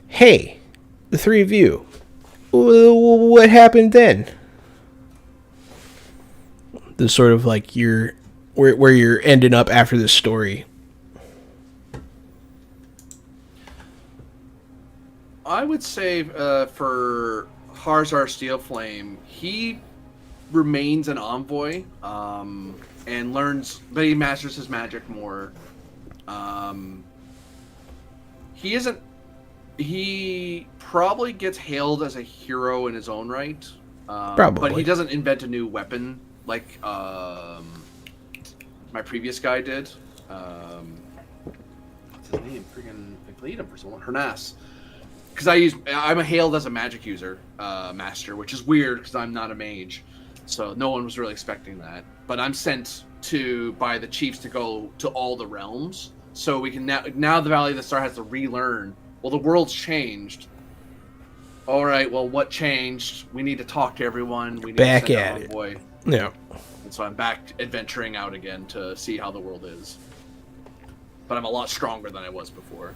Hey, the three of you, what happened then? The sort of like where you're ending up after this story. I would say for Harzar Steelflame, he remains an envoy and learns, but he masters his magic more. He probably gets hailed as a hero in his own right. Probably. But he doesn't invent a new weapon like my previous guy did. What's his name? Freaking, I played him for someone. Hernas. Because I'm hailed as a magic user master, which is weird because I'm not a mage. So no one was really expecting that. But I'm sent by the chiefs to go to all the realms. So we can now the Valley of the Star has to relearn. Well, the world's changed. All right, well, what changed? We need to talk to everyone. We need back to at it. Boy. Yeah. And so I'm back adventuring out again to see how the world is. But I'm a lot stronger than I was before.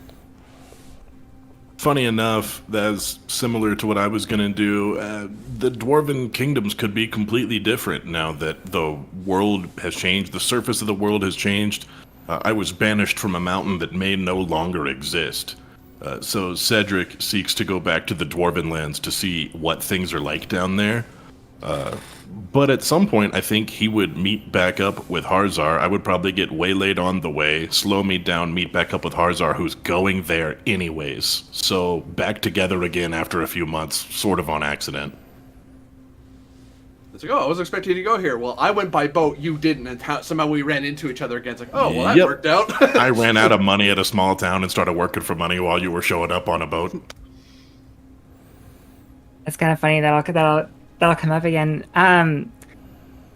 Funny enough, that's similar to what I was going to do. The Dwarven kingdoms could be completely different now that the world has changed. The surface of the world has changed. I was banished from a mountain that may no longer exist. So Cedric seeks to go back to the Dwarven lands to see what things are like down there. But at some point, I think he would meet back up with Harzar. I would probably get waylaid on the way, slow me down, meet back up with Harzar, who's going there anyways. So back together again after a few months, sort of on accident. It's like, I was expecting you to go here. Well, I went by boat, you didn't, and somehow we ran into each other again. It's like, well, that worked out. I ran out of money at a small town and started working for money while you were showing up on a boat. It's kind of funny that'll come up again.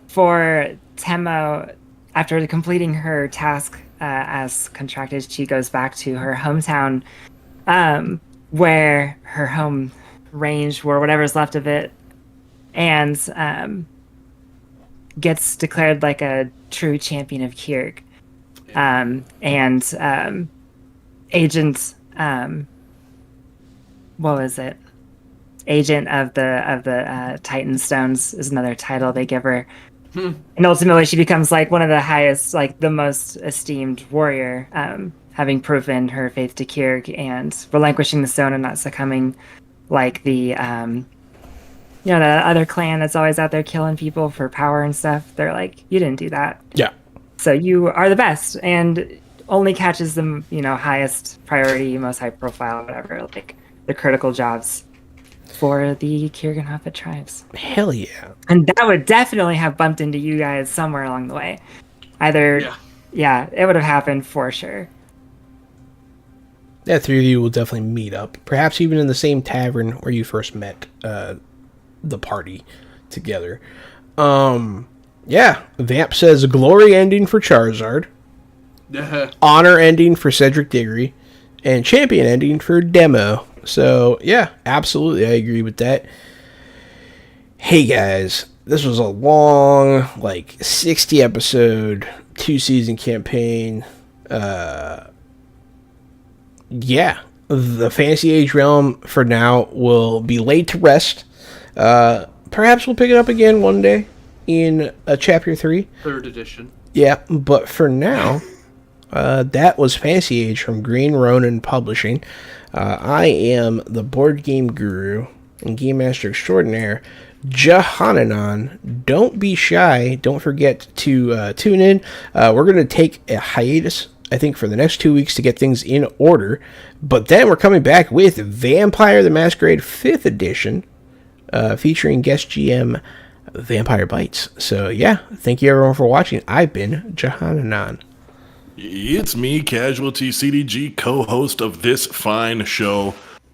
For Temo, after completing her task as contracted, she goes back to her hometown, where her home range, or whatever's left of it, and gets declared like a true champion of Kyrg. Agent, what was it? Agent of the Titan Stones is another title they give her. And ultimately she becomes like one of the highest, like the most esteemed warrior, having proven her faith to Kyrg and relinquishing the stone and not succumbing like the the other clan that's always out there killing people for power and stuff. They're like, you didn't do that. Yeah. So you are the best, and only catches them, highest priority, most high profile, whatever, like the critical jobs for the Kyrgenhoffet tribes. Hell yeah. And that would definitely have bumped into you guys somewhere along the way. Either, yeah, it would have happened for sure. That three of you will definitely meet up, perhaps even in the same tavern where you first met the party together. Yeah, Vamp says glory ending for Charizard, honor ending for Cedric Diggory, and champion ending for Demo. So, yeah, absolutely, I agree with that. Hey, guys, this was a long, 60 episode, 2-season campaign. Yeah, the Fantasy Age realm, for now, will be laid to rest. Perhaps we'll pick it up again one day in Chapter 3. 3rd edition. Yeah, but for now, that was Fantasy Age from Green Ronin Publishing. I am the board game guru and game master extraordinaire, Jahananan. Don't be shy. Don't forget to tune in. We're going to take a hiatus, I think, for the next 2 weeks to get things in order. But then we're coming back with Vampire the Masquerade 5th edition, featuring guest GM Vampire Bites. So, yeah, thank you everyone for watching. I've been Jahananan. It's me, Casualty CDG, co-host of this fine show,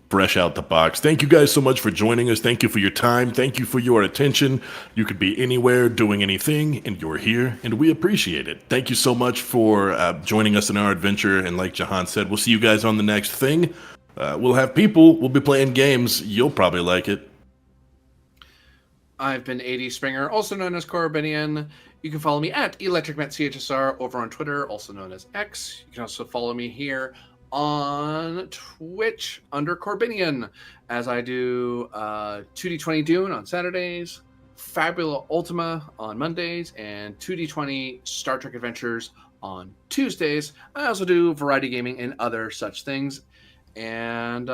Fresh Out the Box. Thank you guys so much for joining us. Thank you for your time. Thank you for your attention. You could be anywhere doing anything, and you're here, and we appreciate it. Thank you so much for joining us in our adventure, and like Jahan said, we'll see you guys on the next thing. We'll have people. We'll be playing games. You'll probably like it. I've been AD Springer, also known as Corbinian. You can follow me at ElectricMetCHSR over on Twitter, also known as X. You can also follow me here on Twitch under Corbinian, as I do 2D20 Dune on Saturdays, Fabula Ultima on Mondays, and 2D20 Star Trek Adventures on Tuesdays. I also do variety gaming and other such things. And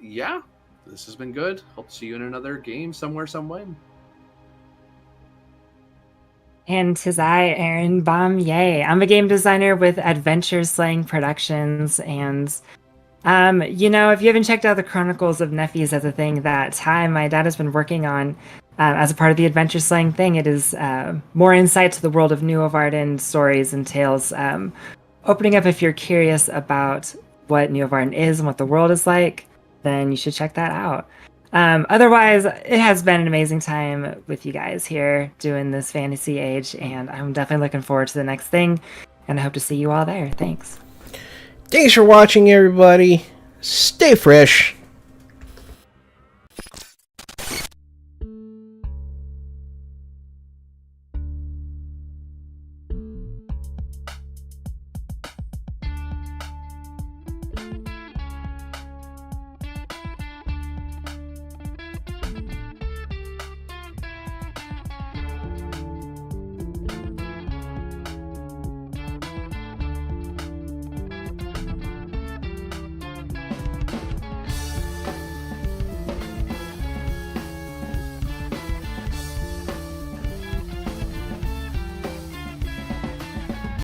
yeah, this has been good. Hope to see you in another game somewhere, some way. And 'tis I, Aaron Baumier. I'm a game designer with Adventure Slaying Productions, and if you haven't checked out the Chronicles of Nephies as a thing that my dad has been working on as a part of the Adventure Slaying thing, it is more insight to the world of New Varden stories and tales, opening up if you're curious about what New Varden is and what the world is like, then you should check that out. Otherwise, it has been an amazing time with you guys here doing this fantasy age, and I'm definitely looking forward to the next thing, and I hope to see you all there. Thanks. Thanks for watching, everybody. Stay fresh.